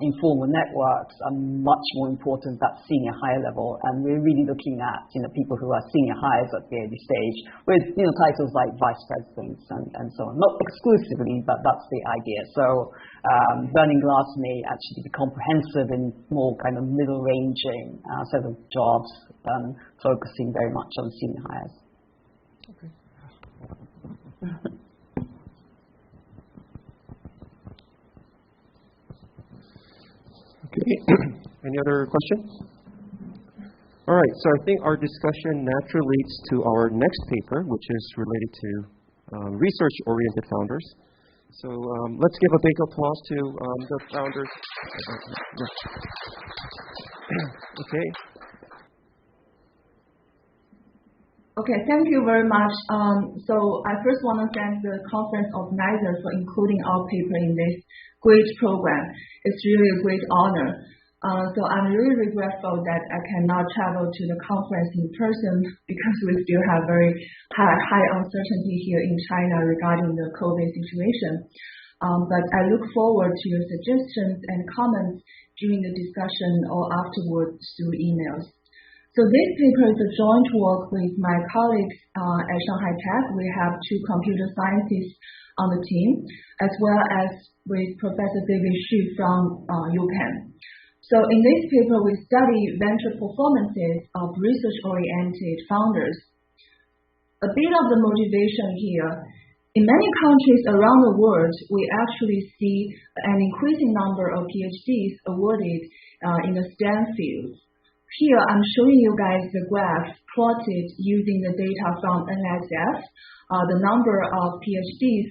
informal networks are much more important at senior hire level, and we're really looking at people who are senior hires at the early stage with titles like vice presidents and so on. Not exclusively, but that's the idea. So burning glass may actually be comprehensive in more kind of middle ranging set of jobs than focusing very much on senior hires. Okay. Okay. Any other questions? All right. So I think our discussion naturally leads to our next paper, which is related to research-oriented founders. So let's give a big applause to the founders. Okay. Okay, thank you very much. So I first want to thank the conference organizers for including our paper in this great program. It's really a great honor. So I'm really regretful that I cannot travel to the conference in person because we still have very high uncertainty here in China regarding the COVID situation. But I look forward to your suggestions and comments during the discussion or afterwards through emails. So this paper is a joint work with my colleagues at ShanghaiTech. We have 2 computer scientists on the team, as well as with Professor David Xu from UPenn. So in this paper, we study venture performances of research-oriented founders. A bit of the motivation here. In many countries around the world, we actually see an increasing number of PhDs awarded in the STEM fields. Here, I'm showing you guys the graph plotted using the data from NSF, the number of PhDs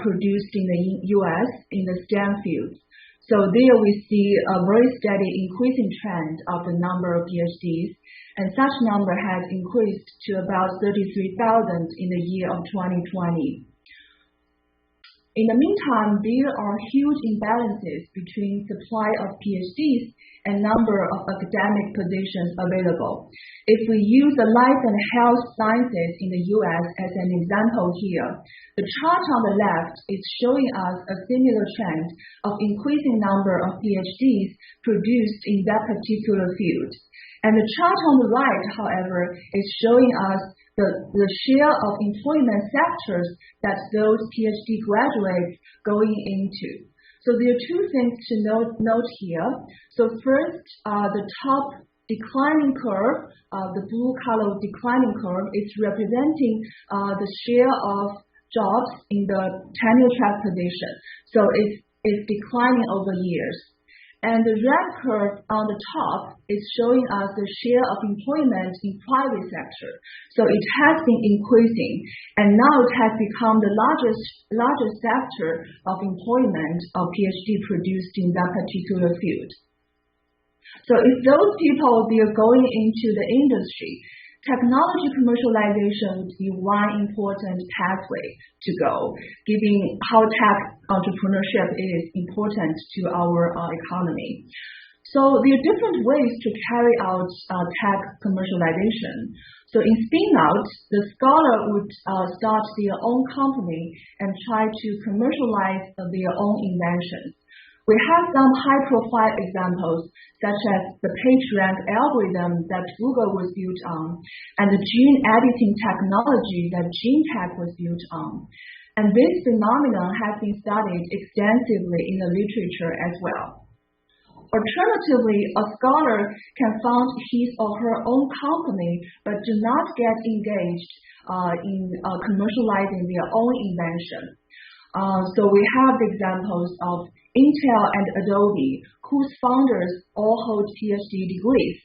produced in the US in the STEM fields. So there we see a very steady increasing trend of the number of PhDs, and such number has increased to about 33,000 in the year of 2020. In the meantime, there are huge imbalances between supply of PhDs and number of academic positions available. If we use the life and health sciences in the US as an example here, the chart on the left is showing us a similar trend of increasing number of PhDs produced in that particular field. And the chart on the right, however, is showing us the share of employment sectors that those PhD graduates going into. So there are 2 things to note here. So first, the top declining curve, the blue color declining curve, is representing the share of jobs in the tenure track position. So it's declining over years. And the red curve on the top is showing us the share of employment in private sector. So it has been increasing, and now it has become the largest sector of employment of PhD produced in that particular field. So if those people are going into the industry, technology commercialization would be one important pathway to go, given how tech entrepreneurship is important to our economy. So there are different ways to carry out tech commercialization. So in spin-out, the scholar would start their own company and try to commercialize their own inventions. We have some high-profile examples, such as the PageRank algorithm that Google was built on, and the gene editing technology that GeneTech was built on. And this phenomenon has been studied extensively in the literature as well. Alternatively, a scholar can found his or her own company but do not get engaged in commercializing their own invention. So we have the examples of Intel and Adobe, whose founders all hold PhD degrees.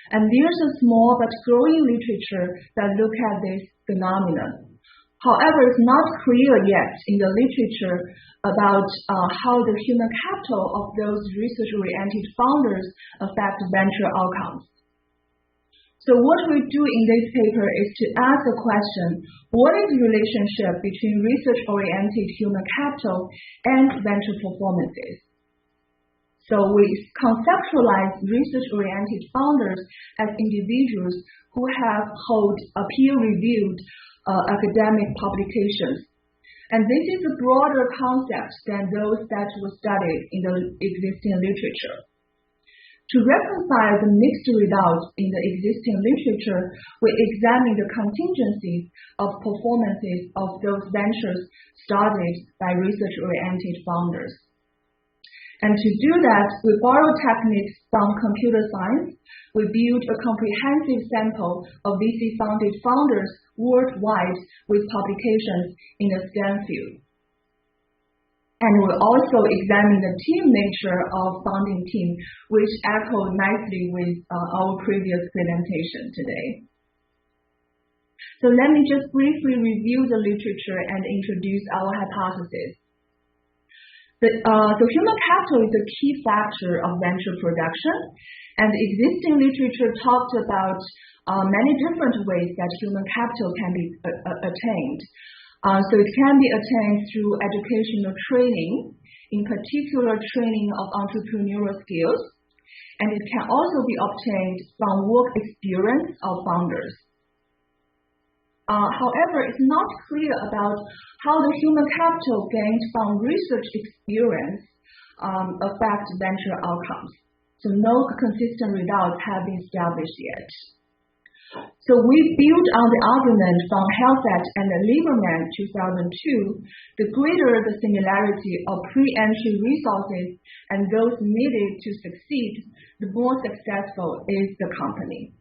And there's a small but growing literature that look at this phenomenon. However, it's not clear yet in the literature about how the human capital of those research-oriented founders affect venture outcomes. So what we do in this paper is to ask the question, what is the relationship between research-oriented human capital and venture performances? So we conceptualize research-oriented founders as individuals who have hold a peer-reviewed academic publications. And this is a broader concept than those that were studied in the existing literature. To reconcile the mixed results in the existing literature, we examine the contingencies of performances of those ventures started by research-oriented founders. And to do that, we borrow techniques from computer science. We build a comprehensive sample of VC-funded founders worldwide with publications in the STEM field. And we also examine the team nature of founding team, which echoed nicely with our previous presentation today. So let me just briefly review the literature and introduce our hypothesis. So human capital is a key factor of venture production, and the existing literature talked about many different ways that human capital can be attained. So it can be attained through educational training, in particular training of entrepreneurial skills, and it can also be obtained from work experience of founders. However, it's not clear about how the human capital gained from research experience affect venture outcomes. So no consistent results have been established yet. So we build on the argument from Healthset and Lieberman 2002, the greater the similarity of pre-entry resources and those needed to succeed, the more successful is the company.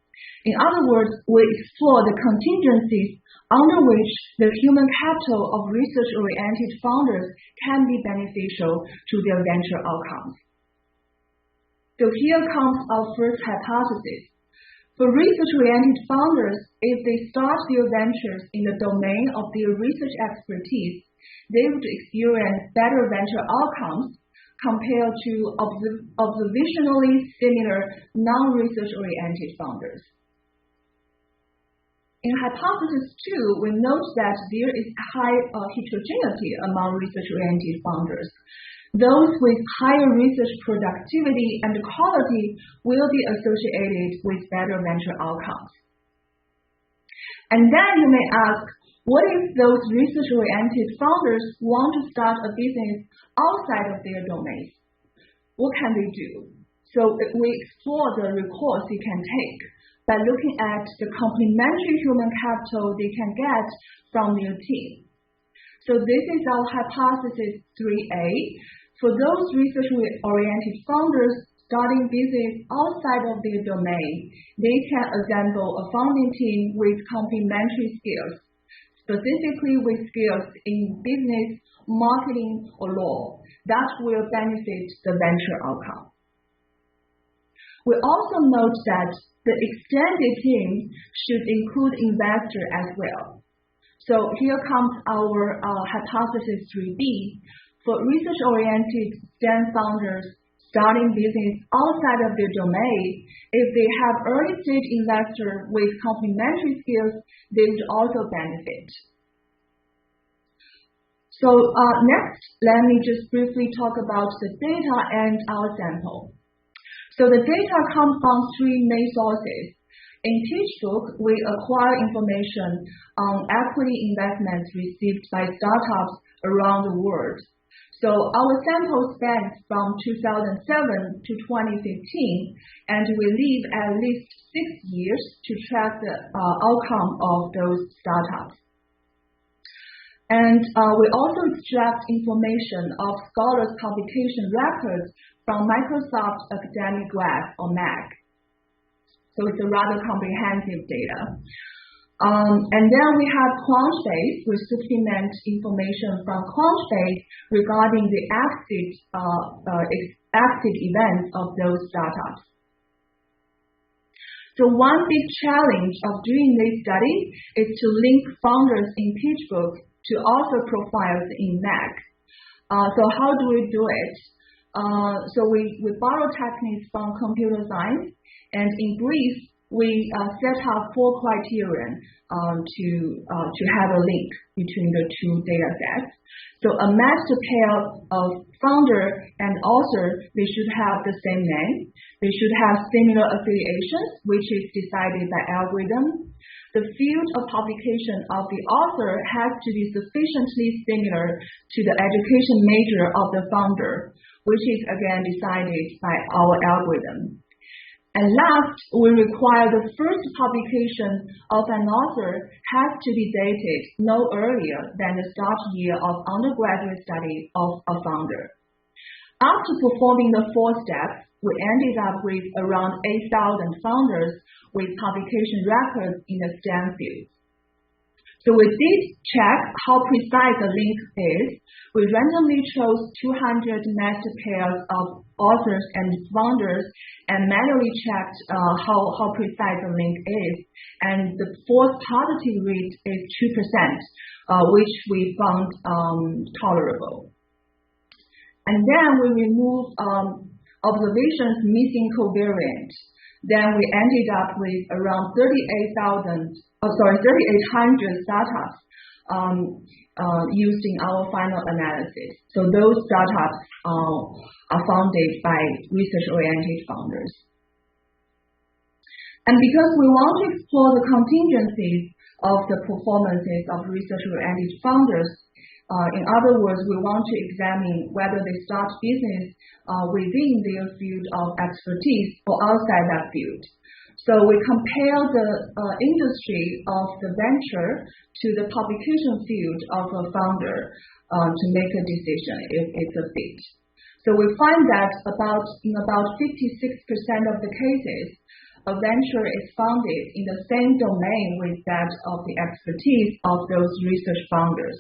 In other words, we explore the contingencies under which the human capital of research-oriented founders can be beneficial to their venture outcomes. So here comes our first hypothesis. For research-oriented founders, if they start their ventures in the domain of their research expertise, they would experience better venture outcomes compared to observationally similar non-research-oriented founders. In hypothesis 2, we note that there is high heterogeneity among research-oriented founders. Those with higher research productivity and quality will be associated with better venture outcomes. And then you may ask, what if those research-oriented founders want to start a business outside of their domains? What can they do? So we explore the recourse they can take by looking at the complementary human capital they can get from their team. So this is our hypothesis 3A. For those research-oriented founders starting business outside of their domain, they can assemble a founding team with complementary skills, specifically with skills in business, marketing, or law, that will benefit the venture outcome. We also note that the extended team should include investors as well. So here comes our hypothesis 3B. For research-oriented STEM founders starting business outside of their domain, if they have early-stage investors with complementary skills, they would also benefit. So next, let me just briefly talk about the data and our sample. So the data comes from three main sources. In Teachbook, we acquire information on equity investments received by startups around the world. So our sample spans from 2007 to 2015, and we leave at least 6 years to track the outcome of those startups. And we also extract information of scholars' publication records from Microsoft Academic Graph or MAG. So it's a rather comprehensive data. And then we have Crunchbase. We supplement information from Crunchbase regarding the active events of those startups. So one big challenge of doing this study is to link founders in Teachbook to author profiles in MAG. So how do we do it? So we borrow techniques from computer science, and in brief, we set up 4 criteria to have a link between the 2 data sets. So a matched pair of founder and author, they should have the same name. They should have similar affiliations, which is decided by algorithm. The field of publication of the author has to be sufficiently similar to the education major of the founder, which is again decided by our algorithm. And last, we require the first publication of an author has to be dated no earlier than the start year of undergraduate study of a founder. After performing the 4 steps, we ended up with around 8,000 founders with publication records in the STEM field. So we did check how precise the link is. We randomly chose 200 matched pairs of authors and founders and manually checked how precise the link is. And the false positive rate is 2%, which we found tolerable. And then we remove observations missing covariant. Then we ended up with around 3,800 startups used in our final analysis. So those startups are founded by research-oriented founders. And because we want to explore the contingencies of the performances of research-oriented founders, in other words, we want to examine whether they start business within their field of expertise or outside that field. So we compare the industry of the venture to the publication field of a founder to make a decision if it's a fit. So we find that in about 56% of the cases, a venture is founded in the same domain with that of the expertise of those research founders.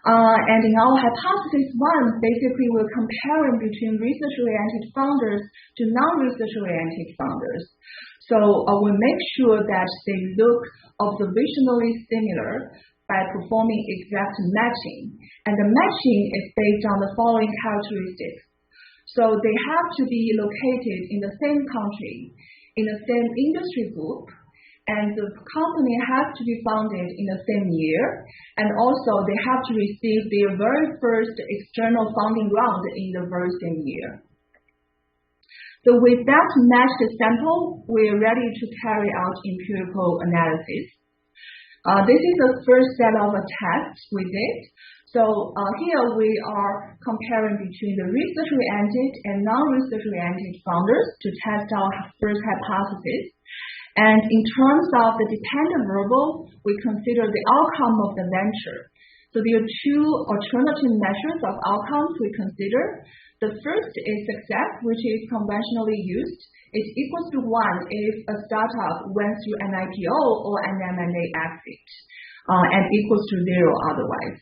And in our hypothesis 1, basically we're comparing between research-oriented founders to non-research-oriented founders. So we make sure that they look observationally similar by performing exact matching. And the matching is based on the following characteristics. So they have to be located in the same country, in the same industry group, and the company has to be founded in the same year, and also they have to receive their very first external funding round in the very same year. So with that matched sample, we are ready to carry out empirical analysis. This is the first set of a test we did. So here we are comparing between the research-oriented and non-research-oriented founders to test our first hypothesis. And in terms of the dependent variable, we consider the outcome of the venture. So there are 2 alternative measures of outcomes we consider. The first is success, which is conventionally used. It equals to 1 if a startup went through an IPO or an M&A exit, and equals to 0 otherwise.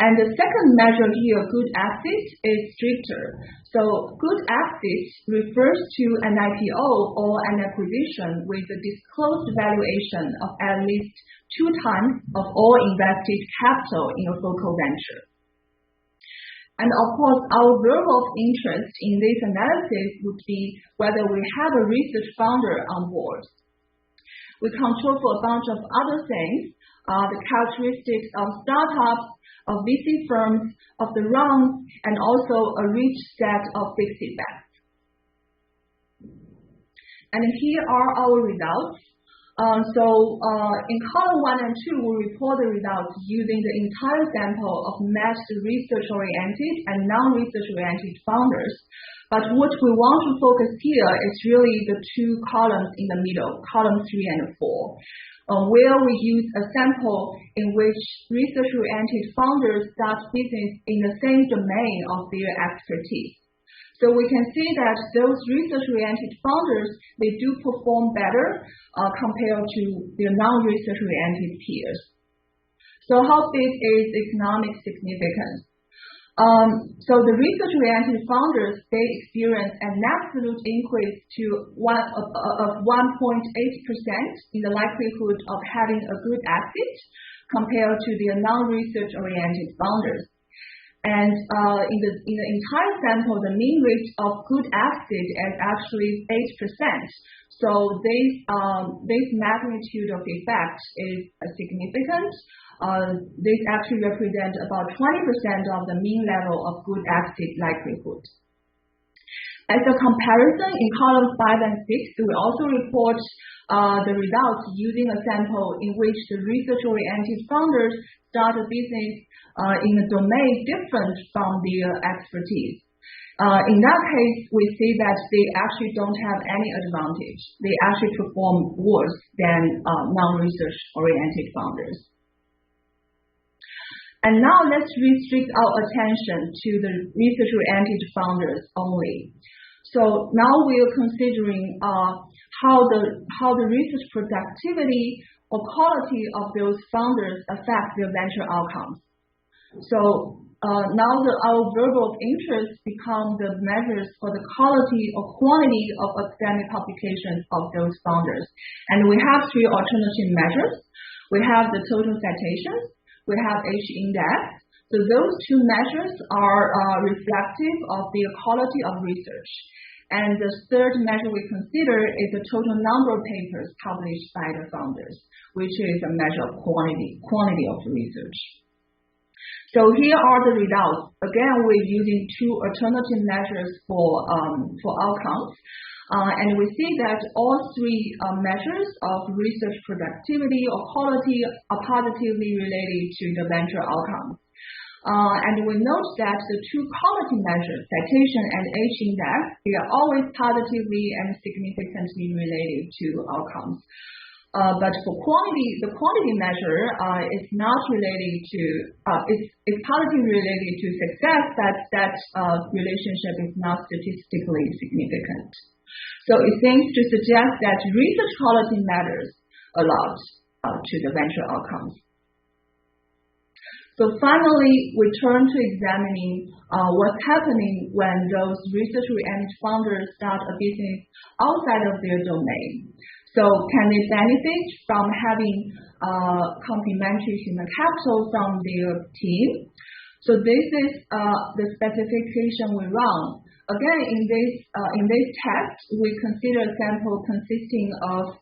And the second measure here, good exit, is stricter. So good exit refers to an IPO or an acquisition with a disclosed valuation of at least 2 times of all invested capital in a focal venture. And of course, our variable of interest in this analysis would be whether we have a research founder on board. We control for a bunch of other things, the characteristics of startups, of VC firms, of the rounds, and also a rich set of big feedback. And here are our results. In column 1 and 2, we report the results using the entire sample of matched research-oriented and non-research-oriented founders. But what we want to focus here is really the 2 columns in the middle, column 3 and 4, where we use a sample in which research-oriented founders start business in the same domain of their expertise. So we can see that those research-oriented founders, they do perform better compared to their non-research-oriented peers. So how big is economic significance? So the research-oriented founders, they experience an absolute increase of 1.8% in the likelihood of having a good exit compared to their non-research-oriented founders. And in the entire sample, the mean rate of good exit is actually 8%. So this magnitude of effect is significant. This actually represents about 20% of the mean level of good exit likelihood. As a comparison, in columns 5 and 6, we also report the results using a sample in which the research-oriented founders start a business in a domain different from their expertise. In that case, we see that they actually don't have any advantage. They actually perform worse than non-research-oriented founders. And now let's restrict our attention to the research-oriented founders only. So now we are considering how the research productivity or quality of those founders affect their venture outcomes. So now our variable of interest become the measures for the quality or quantity of academic publications of those founders. And we have 3 alternative measures. We have the total citations, we have H-index. So those 2 measures are reflective of the quality of research. And the third measure we consider is the total number of papers published by the founders, which is a measure of quantity of research. So here are the results. Again, we're using 2 alternative measures for outcomes. And we see that all 3 measures of research productivity or quality are positively related to the venture outcome. And we note that the 2 quality measures, citation and H-index, they are always positively and significantly related to outcomes. But for quantity, the quantity measure is not related to, it's positively related to success, but that relationship is not statistically significant. So it seems to suggest that research quality matters a lot to the venture outcomes. So finally, we turn to examining what's happening when those research-oriented founders start a business outside of their domain. So can they benefit from having complementary human capital from their team? So this is the specification we run. Again, in this test, we consider a sample consisting of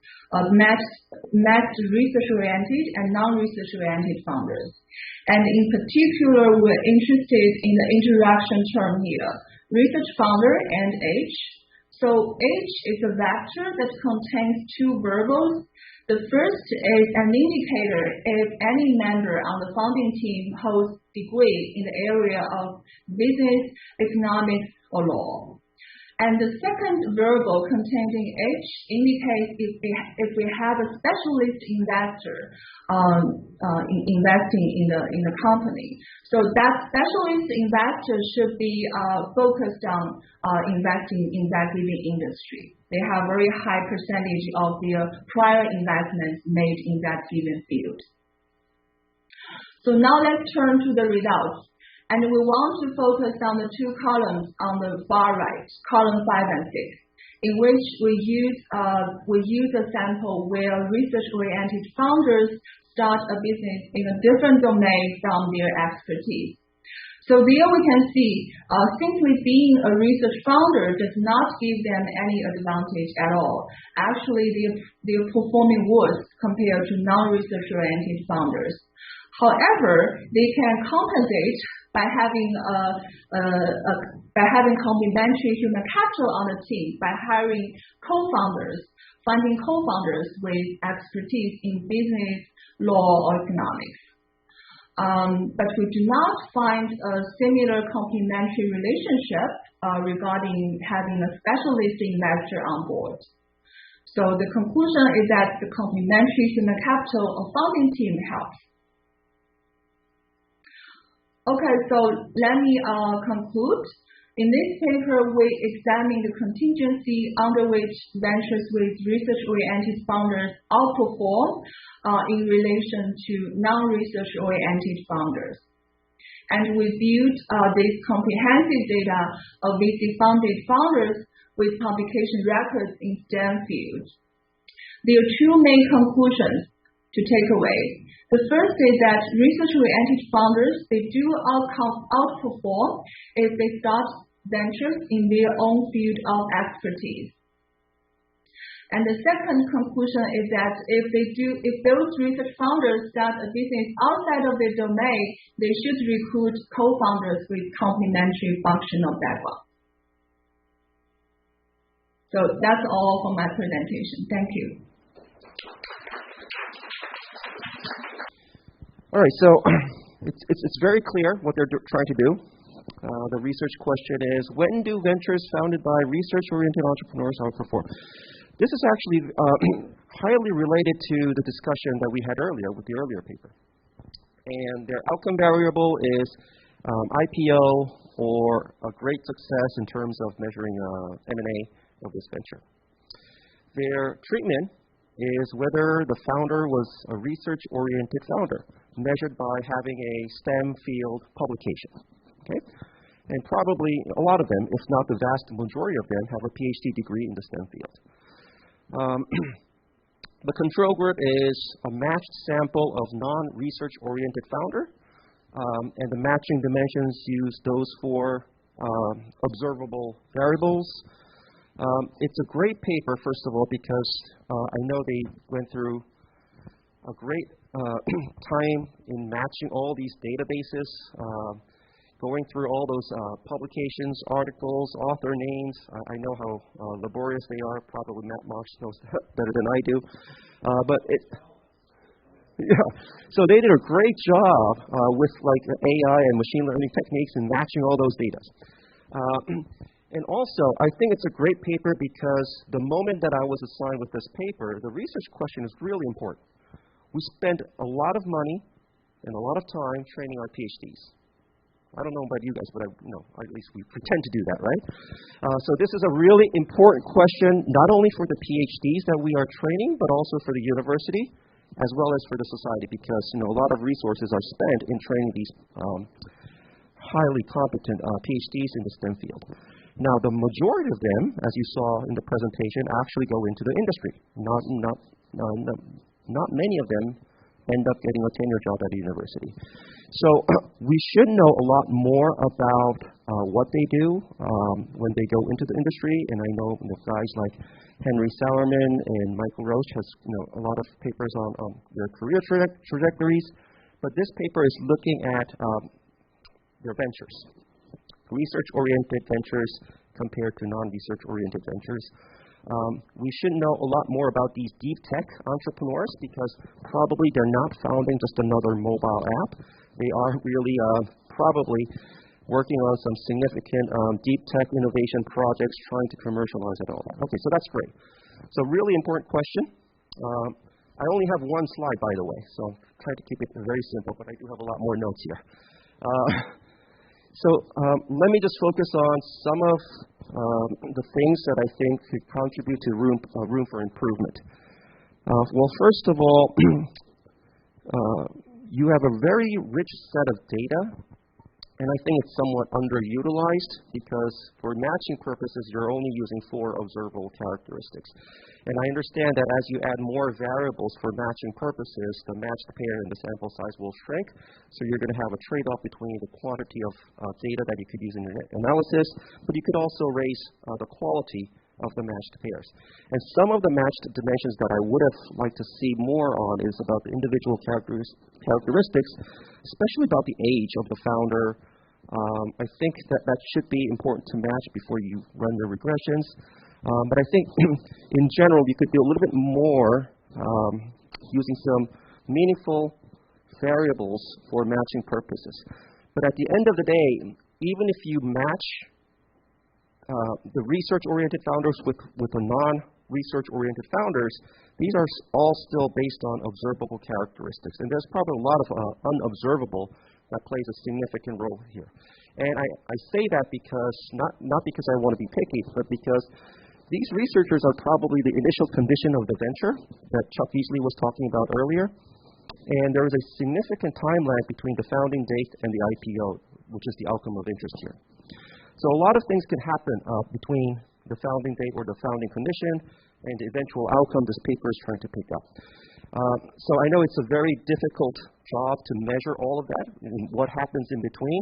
matched research-oriented and non-research-oriented founders. And in particular, we're interested in the interaction term here, research founder and H. So H is a vector that contains 2 variables. The first is an indicator if any member on the founding team holds degree in the area of business, economics, or law. And the second variable containing H indicates if we have a specialist investor investing in the company. So that specialist investor should be focused on investing in that given industry. They have very high percentage of their prior investments made in that given field. So now let's turn to the results. And we want to focus on the 2 columns on the far right, column 5 and 6, in which we use a sample where research-oriented founders start a business in a different domain from their expertise. So there we can see simply being a research founder does not give them any advantage at all. Actually, they're performing worse compared to non-research-oriented founders. However, they can compensate by having by having complementary human capital on the team, by hiring co-founders, finding co-founders with expertise in business, law, or economics. But we do not find a similar complementary relationship regarding having a specialist investor on board. So the conclusion is that the complementary human capital of founding team helps. Okay, so let me conclude. In this paper, we examine the contingency under which ventures with research-oriented founders outperform in relation to non-research-oriented founders. And we viewed this comprehensive data of VC-funded founders with publication records in STEM fields. There are two main conclusions to take away. The first is that research-oriented founders, they do outperform if they start ventures in their own field of expertise. And the second conclusion is that if those research founders start a business outside of their domain, they should recruit co-founders with complementary functional background. So that's all for my presentation. Thank you. All right, so it's very clear what they're trying to do. The research question is, when do ventures founded by research-oriented entrepreneurs outperform? This is actually highly related to the discussion that we had earlier with the earlier paper. And their outcome variable is IPO or a great success in terms of measuring M&A of this venture. Their treatment is whether the founder was a research-oriented founder, measured by having a STEM field publication. Okay? And probably a lot of them, if not the vast majority of them, have a PhD degree in the STEM field. The control group is a matched sample of non-research-oriented founder, and the matching dimensions use those four observable variables. It's a great paper, first of all, because I know they went through a great time in matching all these databases, going through all those publications, articles, author names. I know how laborious they are. Probably Matt Marsh knows that better than I do. So they did a great job with like AI and machine learning techniques in matching all those data. And also, I think it's a great paper because the moment that I was assigned with this paper, the research question is really important. We spend a lot of money and a lot of time training our PhDs. I don't know about you guys, but at least we pretend to do that, right? So this is a really important question, not only for the PhDs that we are training, but also for the university, as well as for the society, because a lot of resources are spent in training these highly competent PhDs in the STEM field. Now, the majority of them, as you saw in the presentation, actually go into the industry. Not many of them end up getting a tenure job at a university. So we should know a lot more about what they do when they go into the industry. And I know guys like Henry Sauerman and Michael Roach has a lot of papers on their career trajectories. But this paper is looking at their ventures, research-oriented ventures compared to non-research-oriented ventures. We should know a lot more about these deep tech entrepreneurs because probably they're not founding just another mobile app. They are really probably working on some significant deep tech innovation projects trying to commercialize it all. Okay, so that's great. So really important question. I only have one slide, by the way, so try to keep it very simple, but I do have a lot more notes here. So let me just focus on some of the things that I think could contribute to room for improvement. Well, first of all, you have a very rich set of data, and I think it's somewhat underutilized because for matching purposes, you're only using 4 observable characteristics. And I understand that as you add more variables for matching purposes, the matched pair and the sample size will shrink. So you're going to have a trade-off between the quantity of data that you could use in your analysis, but you could also raise the quality of the matched pairs. And some of the matched dimensions that I would have liked to see more on is about the individual characteristics, especially about the age of the founder, I think that should be important to match before you run your regressions. But I think in general, you could do a little bit more using some meaningful variables for matching purposes. But at the end of the day, even if you match the research-oriented founders with the non-research-oriented founders, these are all still based on observable characteristics. And there's probably a lot of unobservable that plays a significant role here. And I say that because, not because I want to be picky, but because these researchers are probably the initial condition of the venture that Chuck Eesley was talking about earlier. And there is a significant time lag between the founding date and the IPO, which is the outcome of interest here. So a lot of things can happen between the founding date or the founding condition and the eventual outcome this paper is trying to pick up. So I know it's a very difficult job to measure all of that and what happens in between,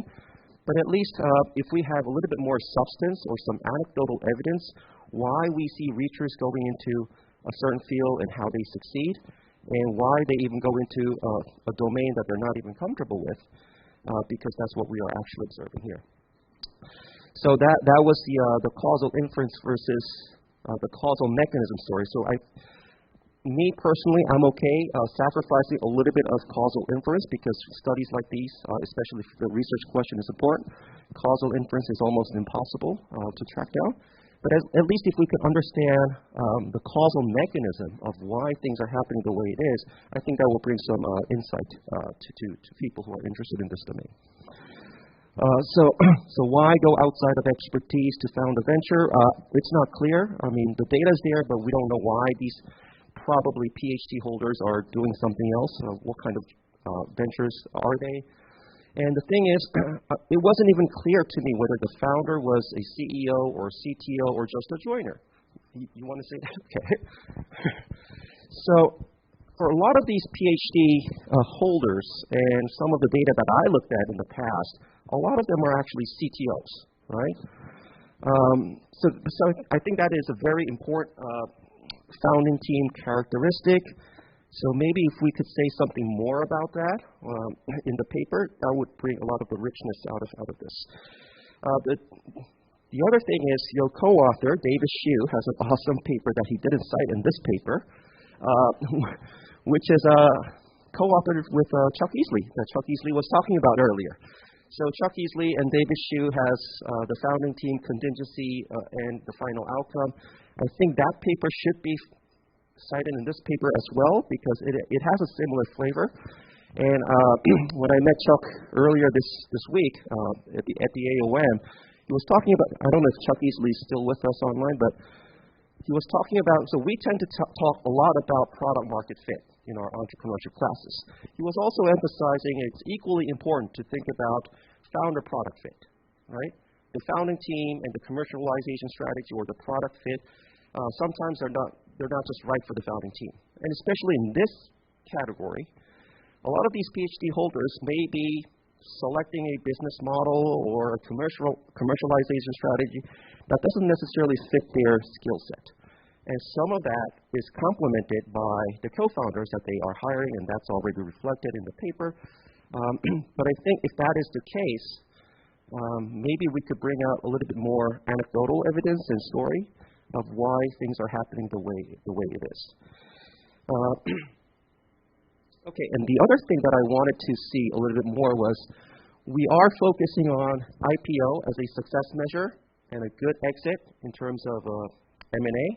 but at least if we have a little bit more substance or some anecdotal evidence why we see researchers going into a certain field and how they succeed, and why they even go into a domain that they're not even comfortable with, because that's what we are actually observing here. So that was the causal inference versus the causal mechanism story. So me personally, I'm okay sacrificing a little bit of causal inference because studies like these, especially if the research question is important, causal inference is almost impossible to track down. But at least if we could understand the causal mechanism of why things are happening the way it is, I think that will bring some insight to people who are interested in this domain. So why go outside of expertise to found a venture? It's not clear. I mean, the data is there, but we don't know why these probably PhD holders are doing something else. What kind of ventures are they? And the thing is, it wasn't even clear to me whether the founder was a CEO or CTO or just a joiner. You want to say that? Okay. So for a lot of these PhD holders and some of the data that I looked at in the past, a lot of them are actually CTOs, right? So I think that is a very important founding team characteristic. So maybe if we could say something more about that in the paper, that would bring a lot of the richness out of this. The other thing is, your co-author, Davis Hsu, has an awesome paper that he didn't cite in this paper, which is co-authored with Chuck Eesley, that Chuck Eesley was talking about earlier. So Chuck Eesley and Davis Hsu has the founding team contingency and the final outcome. I think that paper should be cited in this paper as well because it has a similar flavor. And when I met Chuck earlier this week at the AOM, he was talking about, I don't know if Chuck Eesley is still with us online, but he was talking about, so we tend to talk a lot about product market fit in our entrepreneurship classes. He was also emphasizing it's equally important to think about founder product fit, right? The founding team and the commercialization strategy or the product fit sometimes they're not just right for the founding team. And especially in this category, a lot of these PhD holders may be selecting a business model or a commercialization strategy that doesn't necessarily fit their skill set. And some of that is complemented by the co-founders that they are hiring, and that's already reflected in the paper. But I think if that is the case, maybe we could bring out a little bit more anecdotal evidence and story of why things are happening the way it is. Okay, and the other thing that I wanted to see a little bit more was we are focusing on IPO as a success measure and a good exit in terms of M&A.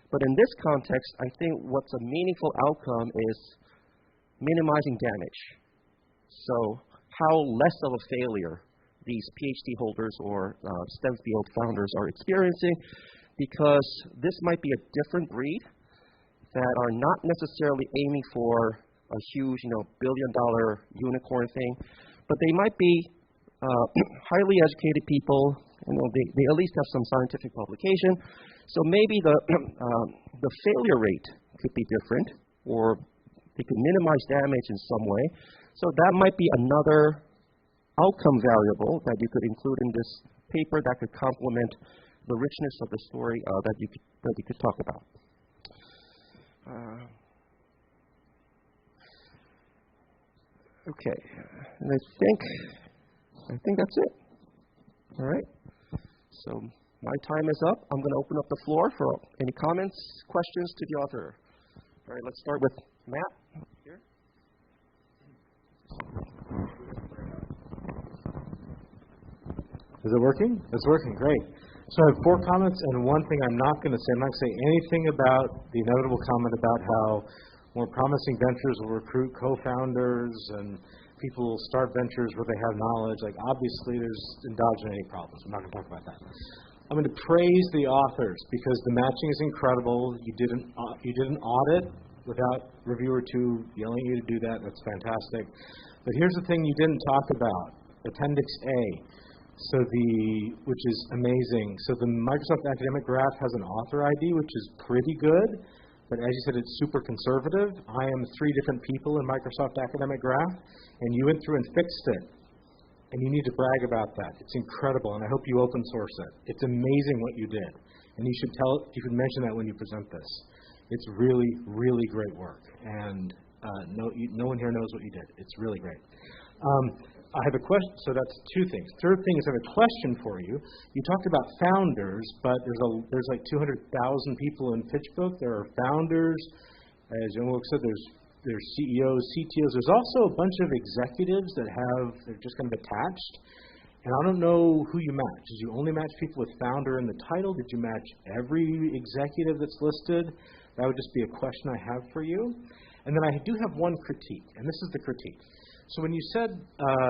But in this context, I think what's a meaningful outcome is minimizing damage. So how less of a failure these PhD holders or STEM field founders are experiencing, because this might be a different breed that are not necessarily aiming for a huge, billion-dollar unicorn thing, but they might be highly educated people. They at least have some scientific publication. So maybe the failure rate could be different, or they could minimize damage in some way. So that might be another outcome variable that you could include in this paper that could complement the richness of the story that you could talk about. Okay, and I think that's it. All right. So my time is up. I'm going to open up the floor for any comments, questions to the author. All right, let's start with Matt here. Is it working? It's working, great. So I have 4 comments and one thing I'm not going to say. I'm not going to say anything about the inevitable comment about how more promising ventures will recruit co-founders and people will start ventures where they have knowledge. Like, obviously, there's endogenous problems. I'm not going to talk about that. I'm going to praise the authors because the matching is incredible. You did an audit without reviewer 2 yelling at you to do that. That's fantastic. But here's the thing you didn't talk about, Appendix A. Which is amazing. So the Microsoft Academic Graph has an author ID, which is pretty good. But as you said, it's super conservative. I am 3 different people in Microsoft Academic Graph, and you went through and fixed it. And you need to brag about that. It's incredible, and I hope you open source it. It's amazing what you did. And you should mention that when you present this. It's really, really great work. And no one here knows what you did. It's really great. I have a question. So that's 2 things. Third thing is I have a question for you. You talked about founders, but there's like 200,000 people in PitchBook. There are founders, as Yongwook said. There's CEOs, CTOs. There's also a bunch of executives they're just kind of attached. And I don't know who you match. Did you only match people with founder in the title? Did you match every executive that's listed? That would just be a question I have for you. And then I do have one critique, and this is the critique. So when you said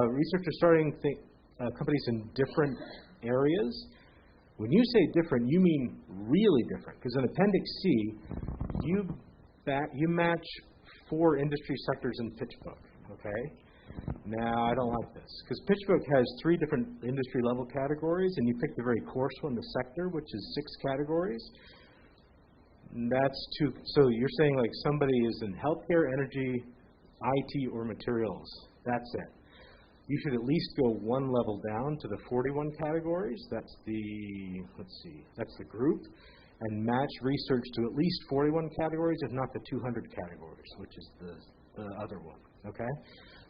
researchers starting companies in different areas, when you say different, you mean really different. Because in Appendix C, you match 4 industry sectors in PitchBook. Okay. Now I don't like this because PitchBook has 3 different industry level categories, and you pick the very coarse one, the sector, which is 6 categories. That's too. So you're saying like somebody is in healthcare, energy, IT, or materials. That's it. You should at least go 1 level down to the 41 categories. That's the group. And match research to at least 41 categories, if not the 200 categories, which is the other one. Okay?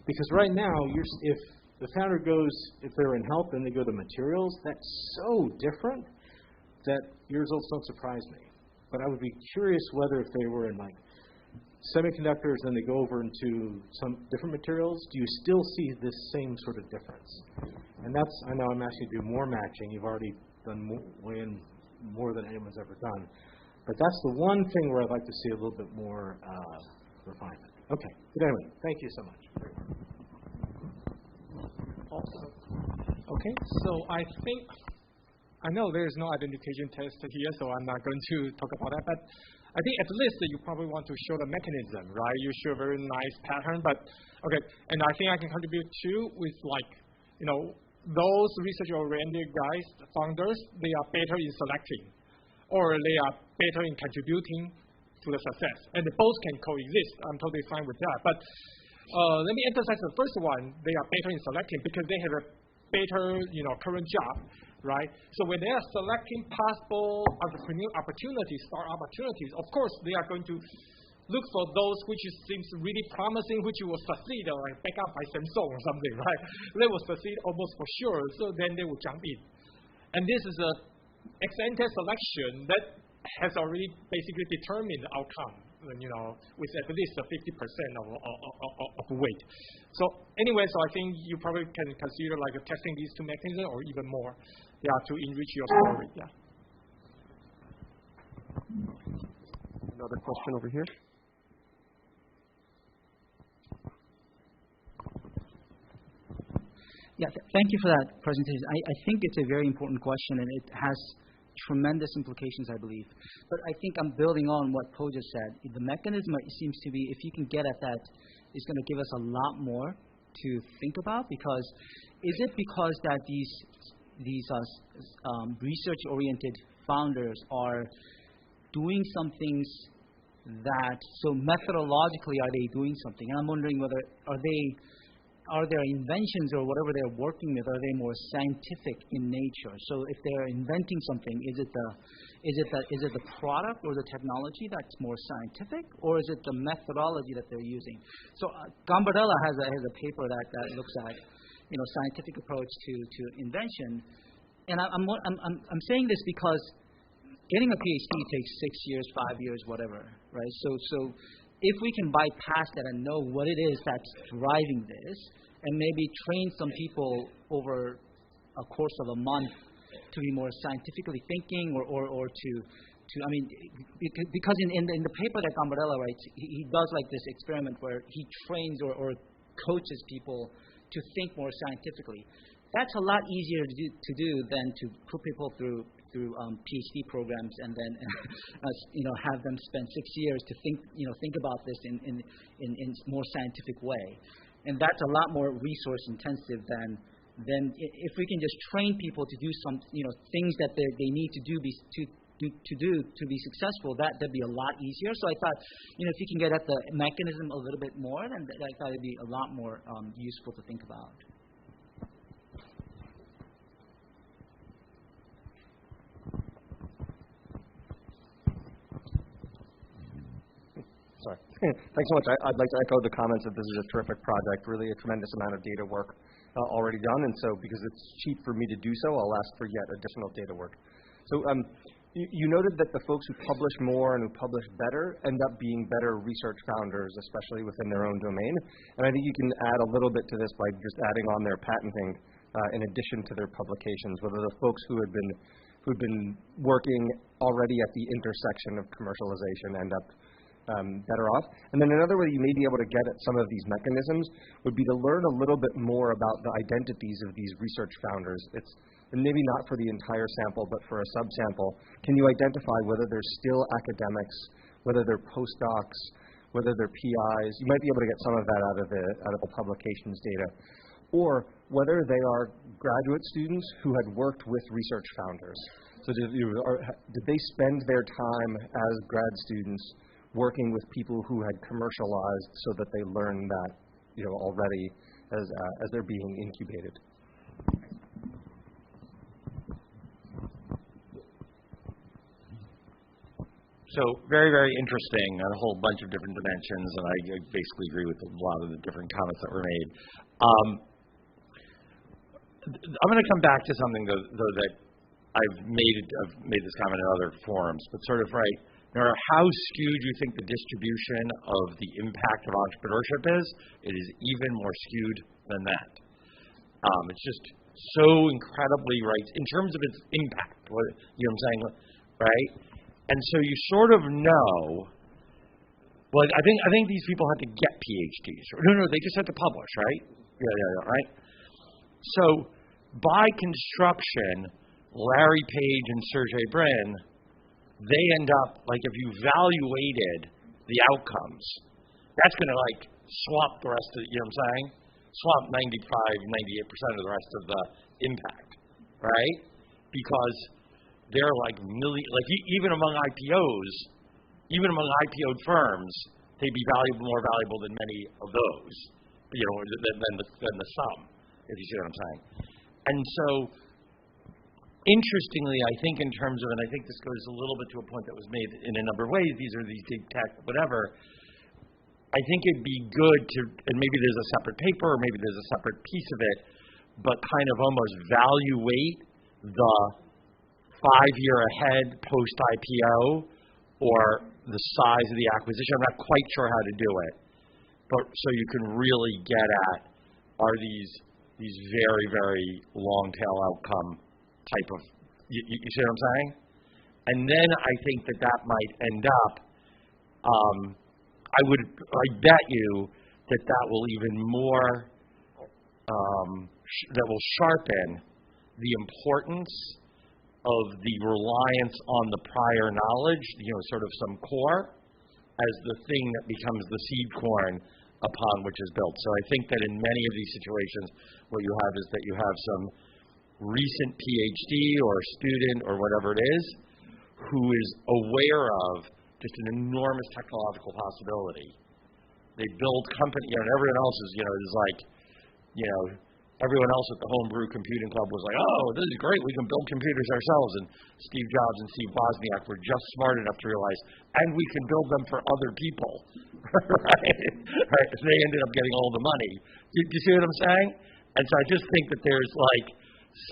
Because right now, if the founder goes, if they're in health and they go to materials, that's so different that your results don't surprise me. But I would be curious whether if they were in like semiconductors and they go over into some different materials, do you still see this same sort of difference? And I know I'm asking you to do more matching. You've already done more than anyone's ever done. But that's the one thing where I'd like to see a little bit more refinement. Okay. But anyway, thank you so much. Awesome. Okay. So I know there is no identification test here, so I'm not going to talk about that. But I think at least you probably want to show the mechanism, right? You show a very nice pattern, but okay. And I think I can contribute too with those research-oriented guys, founders, they are better in selecting, or they are better in contributing to the success, and both can coexist. I'm totally fine with that. But let me emphasize the first one: they are better in selecting because they have a better, current job. Right? So when they are selecting possible entrepreneurial opportunities, start opportunities, of course they are going to look for those which seems really promising, which will succeed, like backed up by Samsung or something, right? They will succeed almost for sure. So then they will jump in. And this is a ex-ante selection that has already basically determined the outcome, with at least 50% of weight. So anyway, so I think you probably can consider like testing these 2 mechanisms or even more. Yeah, to enrich your story. Yeah. Another question over here. Yeah, thank you for that presentation. I think it's a very important question, and it has tremendous implications, I believe. But I think I'm building on what Po just said. The mechanism, it seems to be, if you can get at that, is going to give us a lot more to think about. Because is it because that these research-oriented founders are doing some things that, so methodologically, are they doing something? And I'm wondering whether are their inventions or whatever they're working with, are they more scientific in nature? So if they're inventing something, is it the product or the technology that's more scientific, or is it the methodology that they're using? So Gambardella has a paper that looks at scientific approach to invention. and I'm saying this because getting a PhD takes 6 years, 5 years, whatever, right? So if we can bypass that and know what it is that's driving this, and maybe train some people over a course of a month to be more scientifically thinking, or to I mean, because in the paper that Gambarella writes, he does like this experiment where he trains or coaches people to think more scientifically. That's a lot easier to do than to put people through PhD programs and then have them spend 6 years to think about this in more scientific way. And that's a lot more resource intensive than if we can just train people to do some things that they need to do to be successful. That'd be a lot easier. So I thought if you can get at the mechanism a little bit more, then I thought it'd be a lot more useful to think about. Sorry. Thanks so much. I'd like to echo the comments that this is a terrific project, really a tremendous amount of data work already done, and so because it's cheap for me to do so, I'll ask for yet additional data work. So you noted that the folks who publish more and who publish better end up being better research founders, especially within their own domain, and I think you can add a little bit to this by just adding on their patenting in addition to their publications, whether the folks who've been working already at the intersection of commercialization end up better off. And then another way you may be able to get at some of these mechanisms would be to learn a little bit more about the identities of these research founders. And maybe not for the entire sample, but for a subsample. Can you identify whether they're still academics, whether they're postdocs, whether they're PIs? You might be able to get some of that out of the publications data. Or whether they are graduate students who had worked with research founders. So did they spend their time as grad students working with people who had commercialized so that they learned that already as they're being incubated? So very, very interesting on a whole bunch of different dimensions, and I basically agree with a lot of the different comments that were made. I'm going to come back to something though that I've made this comment in other forums, but sort of right. No matter how skewed you think the distribution of the impact of entrepreneurship is, it is even more skewed than that. It's just so incredibly right in terms of its impact. You know what I'm saying, right? And so you sort of know. Well, I think these people had to get PhDs. No, they just had to publish, right? Yeah, right. So by construction, Larry Page and Sergey Brin, they end up, like, if you evaluated the outcomes, that's going to, like, swamp the rest of the, you know what I'm saying? Swamp 95, 98% of the rest of the impact, right? Because they're, like, even among IPOs, even among IPO'd firms, they'd be more valuable than many of those, than the sum, if you see what I'm saying. And so, interestingly, I think in terms of, and I think this goes a little bit to a point that was made in a number of ways, these are these big tech, whatever, I think it'd be good to, and maybe there's a separate paper or maybe there's a separate piece of it, but kind of almost evaluate the 5-year ahead post-IPO or the size of the acquisition. I'm not quite sure how to do it, but so you can really get at, are these very, very long tail outcome type of, you see what I'm saying? And then I think that might end up, I bet you that will even more, that will sharpen the importance of the reliance on the prior knowledge, sort of some core, as the thing that becomes the seed corn upon which is built. So I think that in many of these situations, what you have is that you have some recent PhD or student or whatever it is who is aware of just an enormous technological possibility. They build company, and everyone else is like, everyone else at the Homebrew Computing Club was like, oh, this is great, we can build computers ourselves. And Steve Jobs and Steve Wozniak were just smart enough to realize, and we can build them for other people, right? They ended up getting all the money. Do you see what I'm saying? And so I just think that there's like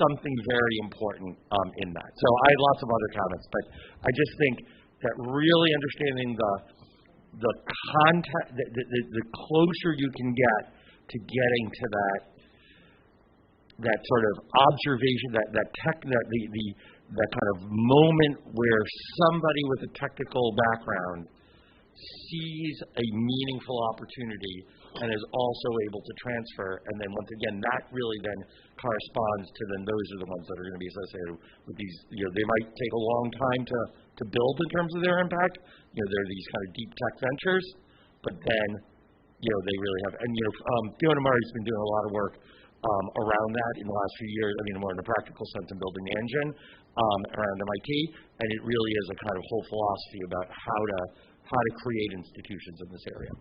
something very important in that. So I had lots of other comments, but I just think that really understanding the context, the closer you can get to getting to that sort of observation, that kind of moment where somebody with a technical background sees a meaningful opportunity and is also able to transfer, and then once again, that really then corresponds to then those are the ones that are going to be associated with these. They might take a long time to build in terms of their impact. They're these kind of deep tech ventures, but then they really have. And Fiona Murray's been doing a lot of work around that in the last few years. I mean, more in a practical sense in building the engine around MIT, and it really is a kind of whole philosophy about how to create institutions in this area.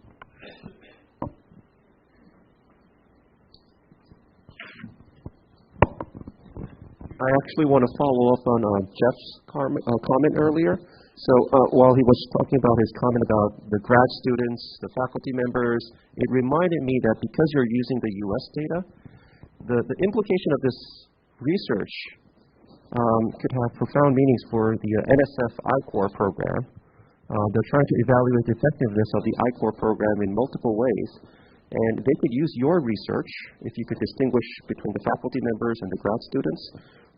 I actually want to follow up on Jeff's comment earlier. So while he was talking about his comment about the grad students, the faculty members, it reminded me that because you're using the U.S. data, the implication of this research could have profound meanings for the NSF I-Corps program. They're trying to evaluate the effectiveness of the I-Corps program in multiple ways. And they could use your research, if you could distinguish between the faculty members and the grad students,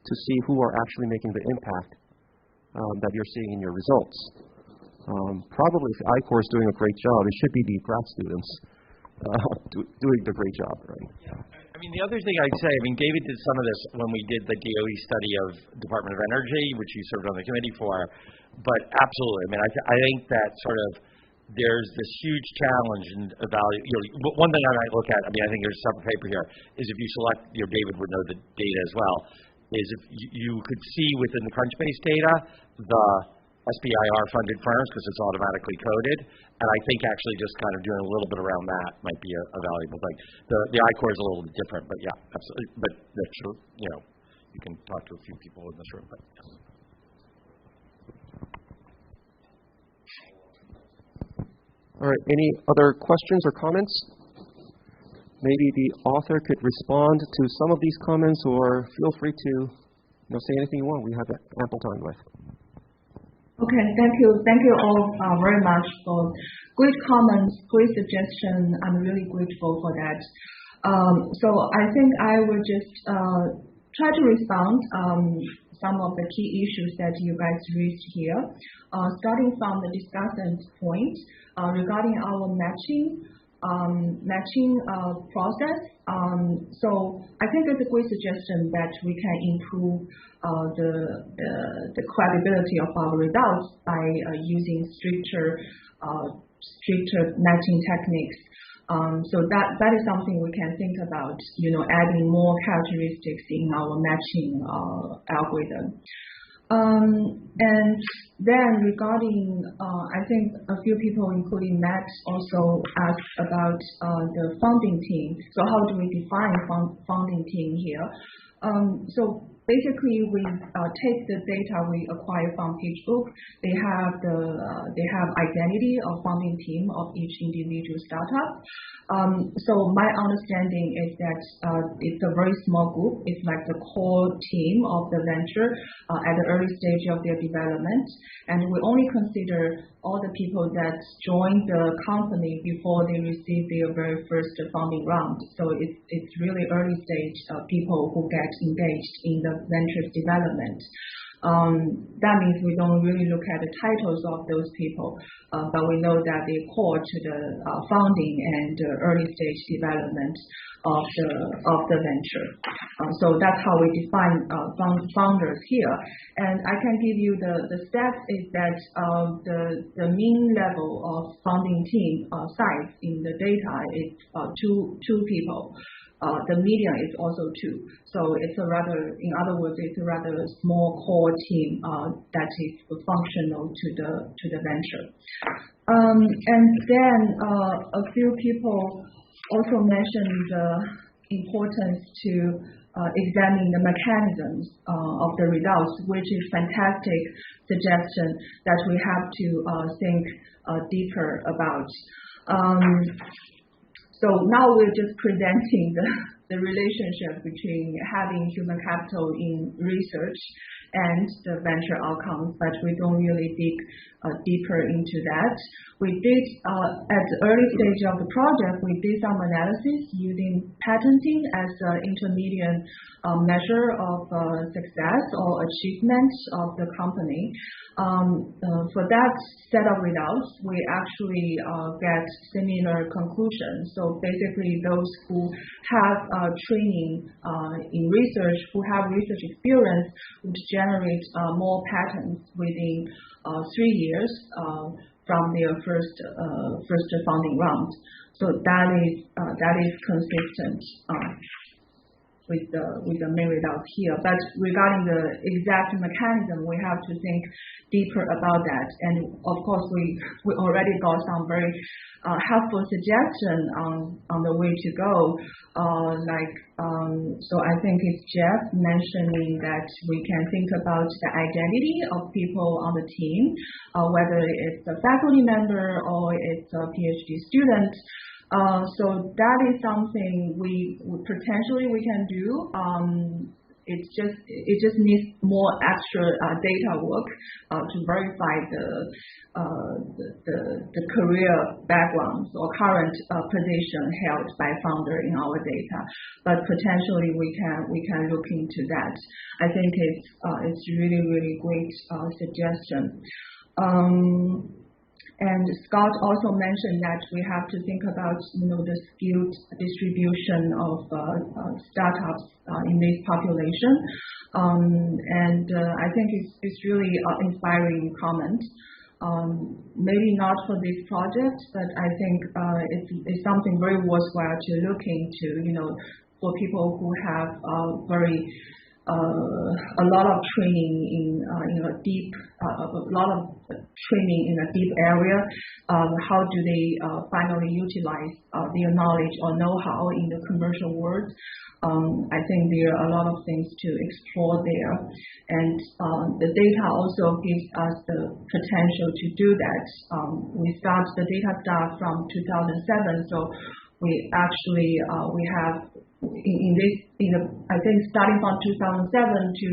to see who are actually making the impact that you're seeing in your results. Probably if I-Corps is doing a great job, it should be the grad students doing the great job, right? Yeah. I mean, the other thing I'd say, David did some of this when we did the DOE study of Department of Energy, which you served on the committee for, but absolutely. I think that sort of there's this huge challenge in evaluating. One thing I might look at, I think there's a separate paper here, is if you select, David would know the data as well, is if you could see within the Crunchbase data the SBIR-funded firms because it's automatically coded, and I think actually just kind of doing a little bit around that might be a valuable thing. The I-Corps is a little bit different, but yeah, absolutely. But that's true. You can talk to a few people in this room, but yeah. All right, any other questions or comments? Maybe the author could respond to some of these comments, or feel free to say anything you want. We have ample time left. Okay, thank you all very much for great comments, great suggestions. I'm really grateful for that. So I think I will just try to respond some of the key issues that you guys raised here, starting from the discussant point regarding our matching process. So I think it's a great suggestion that we can improve the credibility of our results by using stricter matching techniques. So that is something we can think about, adding more characteristics in our matching algorithm. And then regarding, I think a few people, including Matt, also asked about the funding team. So how do we define funding team here? So basically, we take the data we acquire from PageBook. They have identity of funding team of each individual startup. So my understanding is that it's a very small group. It's like the core team of the venture at the early stage of their development, and we only consider all the people that joined the company before they received their very first funding round. So it's really early stage people who get engaged in the venture's development. That means we don't really look at the titles of those people, but we know that they core to the founding and early stage development of the venture. So that's how we define founders here. And I can give you the stats is that the mean level of founding team size in the data is two people. The median is also 2. So it's in other words, it's a rather small core team that is functional to the venture. And then a few people also mentioned the importance to examine the mechanisms of the results, which is fantastic suggestion that we have to think deeper about. So now we're just presenting the relationship between having human capital in research and the venture outcomes, but we don't really dig deeper into that. We did, at the early stage of the project, we did some analysis using patenting as an intermediate measure of success or achievement of the company. For that set of results, we actually get similar conclusions. So basically, those who have training in research, who have research experience, would generate more patents within 3 years from their first funding round. So that is consistent with the main results here. But regarding the exact mechanism, we have to think deeper about that. And of course, we already got some very helpful suggestions on the way to go. So I think it's Jeff mentioning that we can think about the identity of people on the team, whether it's a faculty member or it's a PhD student. So that is something we potentially can do. It just needs more extra data work to verify the career backgrounds or current position held by founder in our data. But potentially we can look into that. I think it's really great suggestion. And Scott also mentioned that we have to think about the skilled distribution of startups in this population. And I think it's really inspiring comment. Maybe not for this project, but I think it's something very worthwhile to look into. For people who have a lot of training in a deep area. How do they finally utilize their knowledge or know-how in the commercial world? I think there are a lot of things to explore there, and the data also gives us the potential to do that. We start the data stuff from 2007, so we actually we have I think starting from 2007 to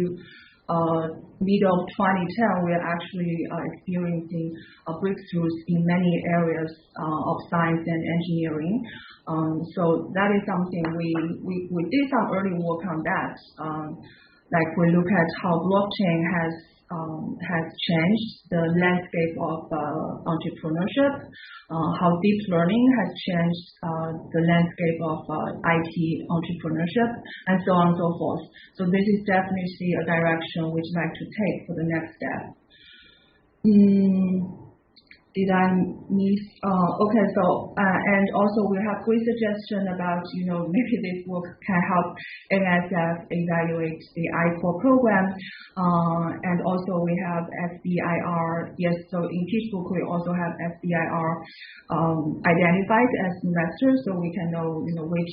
middle of 2010, we are actually experiencing breakthroughs in many areas of science and engineering. So that is something we did some early work on that. Like we look at how blockchain has changed the landscape of entrepreneurship, how deep learning has changed the landscape of IT entrepreneurship, and so on and so forth. So this is definitely a direction we'd like to take for the next step. Did I miss? Okay, so and also we have great suggestion about maybe this work can help NSF evaluate the I4 program, and also we have SBIR. Yes, so in Teachbook we also have SBIR identified as investors, so we can know which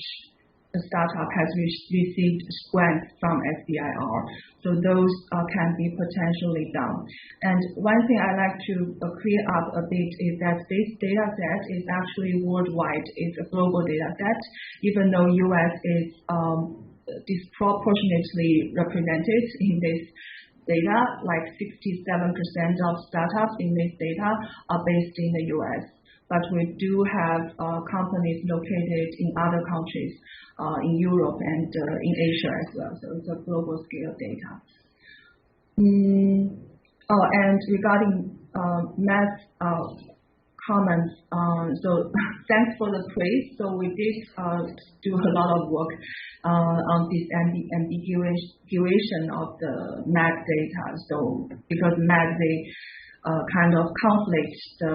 startup has received grants from SBIR. So those can be potentially done. And one thing I like to clear up a bit is that this data set is actually worldwide. It's a global data set, even though US is disproportionately represented in this data, like 67% of startups in this data are based in the US. But we do have companies located in other countries, in Europe and in Asia as well. So it's a global scale data. And regarding math comments, so thanks for the praise. So we did do a lot of work on this ambiguation of the math data. So because math, they kind of conflict the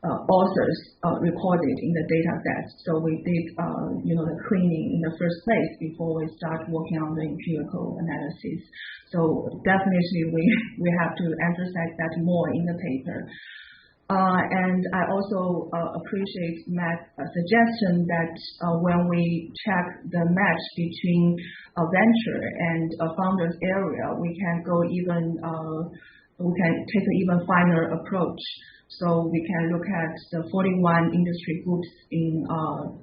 authors recorded in the data set. So we did the cleaning in the first place before we start working on the empirical analysis. So definitely we have to emphasize that more in the paper. And I also appreciate Matt's suggestion that when we check the match between a venture and a founder's area, we can go we can take an even finer approach. So we can look at the 41 industry groups in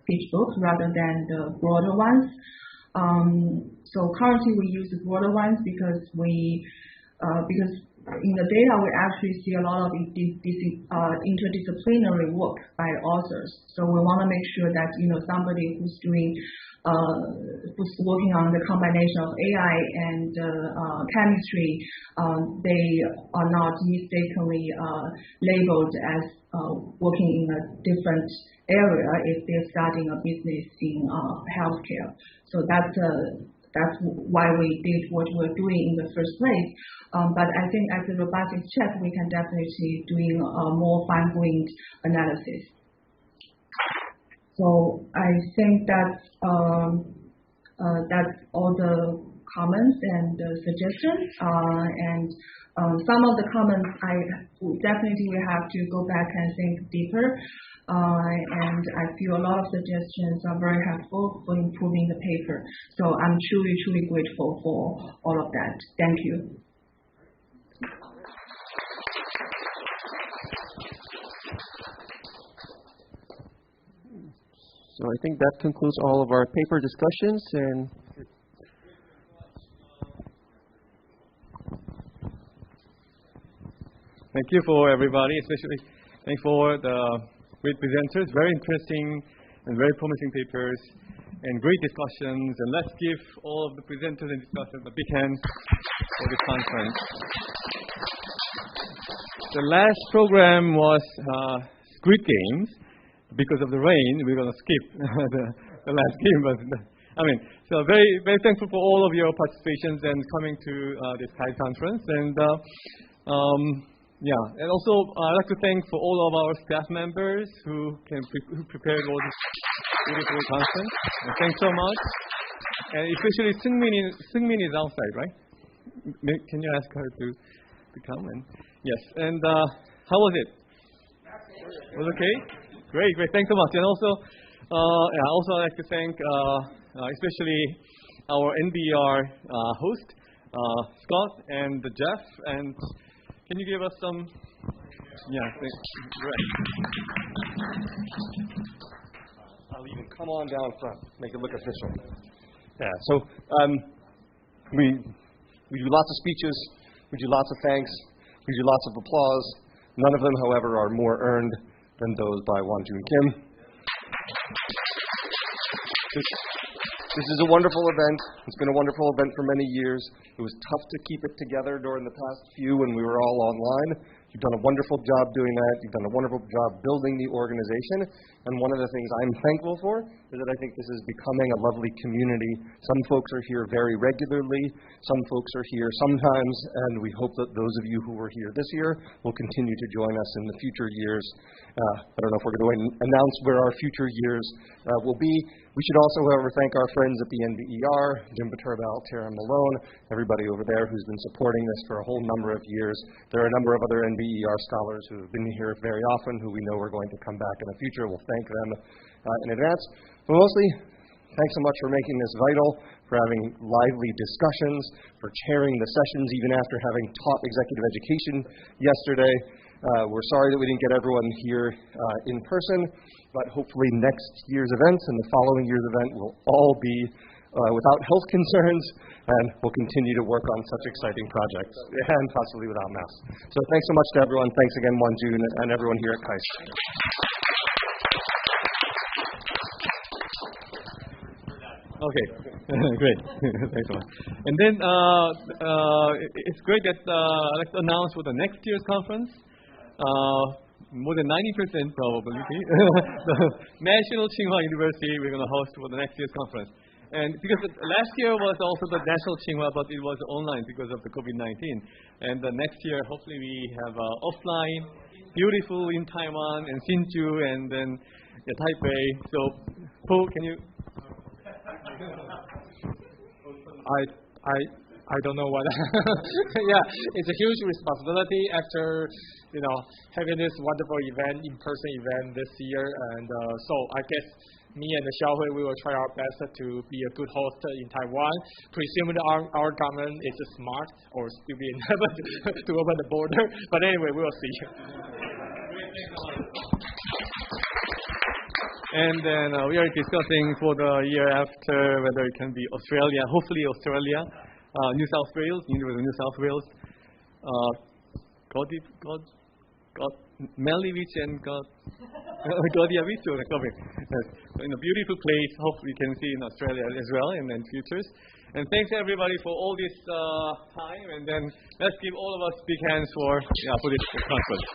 PitchBook rather than the broader ones. So currently we use the broader ones because in the data we actually see a lot of interdisciplinary work by authors. So we want to make sure that somebody who's working on the combination of AI and chemistry, they are not mistakenly labeled as working in a different area if they're starting a business in healthcare. So that's why we did what we're doing in the first place. But I think as a robotics check, we can definitely doing a more fine-grained analysis. So I think that's all the comments and suggestions. And some of the comments I definitely will have to go back and think deeper. And I feel a lot of suggestions are very helpful for improving the paper. So I'm truly, truly grateful for all of that. Thank you. So I think that concludes all of our paper discussions. And thank you for everybody, especially thanks for the great presenters, very interesting and very promising papers and great discussions. And let's give all of the presenters and discussants a big hand for this conference. The last program was Squid Games. Because of the rain, we're going to skip the last game. But so very, very thankful for all of your participations and coming to this KAIST conference. And and also I'd like to thank for all of our staff members who prepared all this beautiful conference. And thanks so much. And especially Seungmin is outside, right? Can you ask her to come? And yes. And how was it? Was it okay? Great. Thanks so much. And also, I'd like to thank especially our NBER host, Scott and Jeff. And can you give us some? Great. I'll even come on down front, make it look official. Yeah. So we do lots of speeches, we do lots of thanks, we do lots of applause. None of them, however, are more earned than those by Wonjun Kim. This is a wonderful event. It's been a wonderful event for many years. It was tough to keep it together during the past few when we were all online. You've done a wonderful job doing that. You've done a wonderful job building the organization. And one of the things I'm thankful for is that I think this is becoming a lovely community. Some folks are here very regularly. Some folks are here sometimes. And we hope that those of you who were here this year will continue to join us in the future years. I don't know if we're going to announce where our future years will be. We should also, however, thank our friends at the NBER, Jim Baturbal, Tara Malone, everybody over there who's been supporting this for a whole number of years. There are a number of other NBER scholars who have been here very often who we know are going to come back in the future. We'll thank them in advance. But mostly, thanks so much for making this vital, for having lively discussions, for chairing the sessions even after having taught executive education yesterday. We're sorry that we didn't get everyone here in person, but hopefully next year's events and the following year's event will all be without health concerns, and we'll continue to work on such exciting projects, and possibly without masks. So thanks so much to everyone. Thanks again, Wonjun, and everyone here at KAIST. Okay, great. Thanks so much. And then it's great that I'd like to announce for the next year's conference, more than 90% probability, the National Tsinghua University we're going to host for the next year's conference. And because last year was also the National Tsinghua, but it was online because of the COVID-19. And the next year, hopefully we have offline, beautiful in Taiwan and Hsinchu, and then Taipei. So, Paul, can you? I don't know what. Yeah, it's a huge responsibility after having this wonderful event, in-person event this year, and so I guess me and Xiaohui, we will try our best to be a good host in Taiwan. Presuming our government is smart or still be able to open the border, but anyway, we will see. And then we are discussing for the year after whether it can be Australia, hopefully Australia, New South Wales, University of New South Wales, Melivich and Godiavich or something. In a beautiful place, hope we can see in Australia as well in the futures. And thanks everybody for all this time. And then let's give all of us big hands for this conference.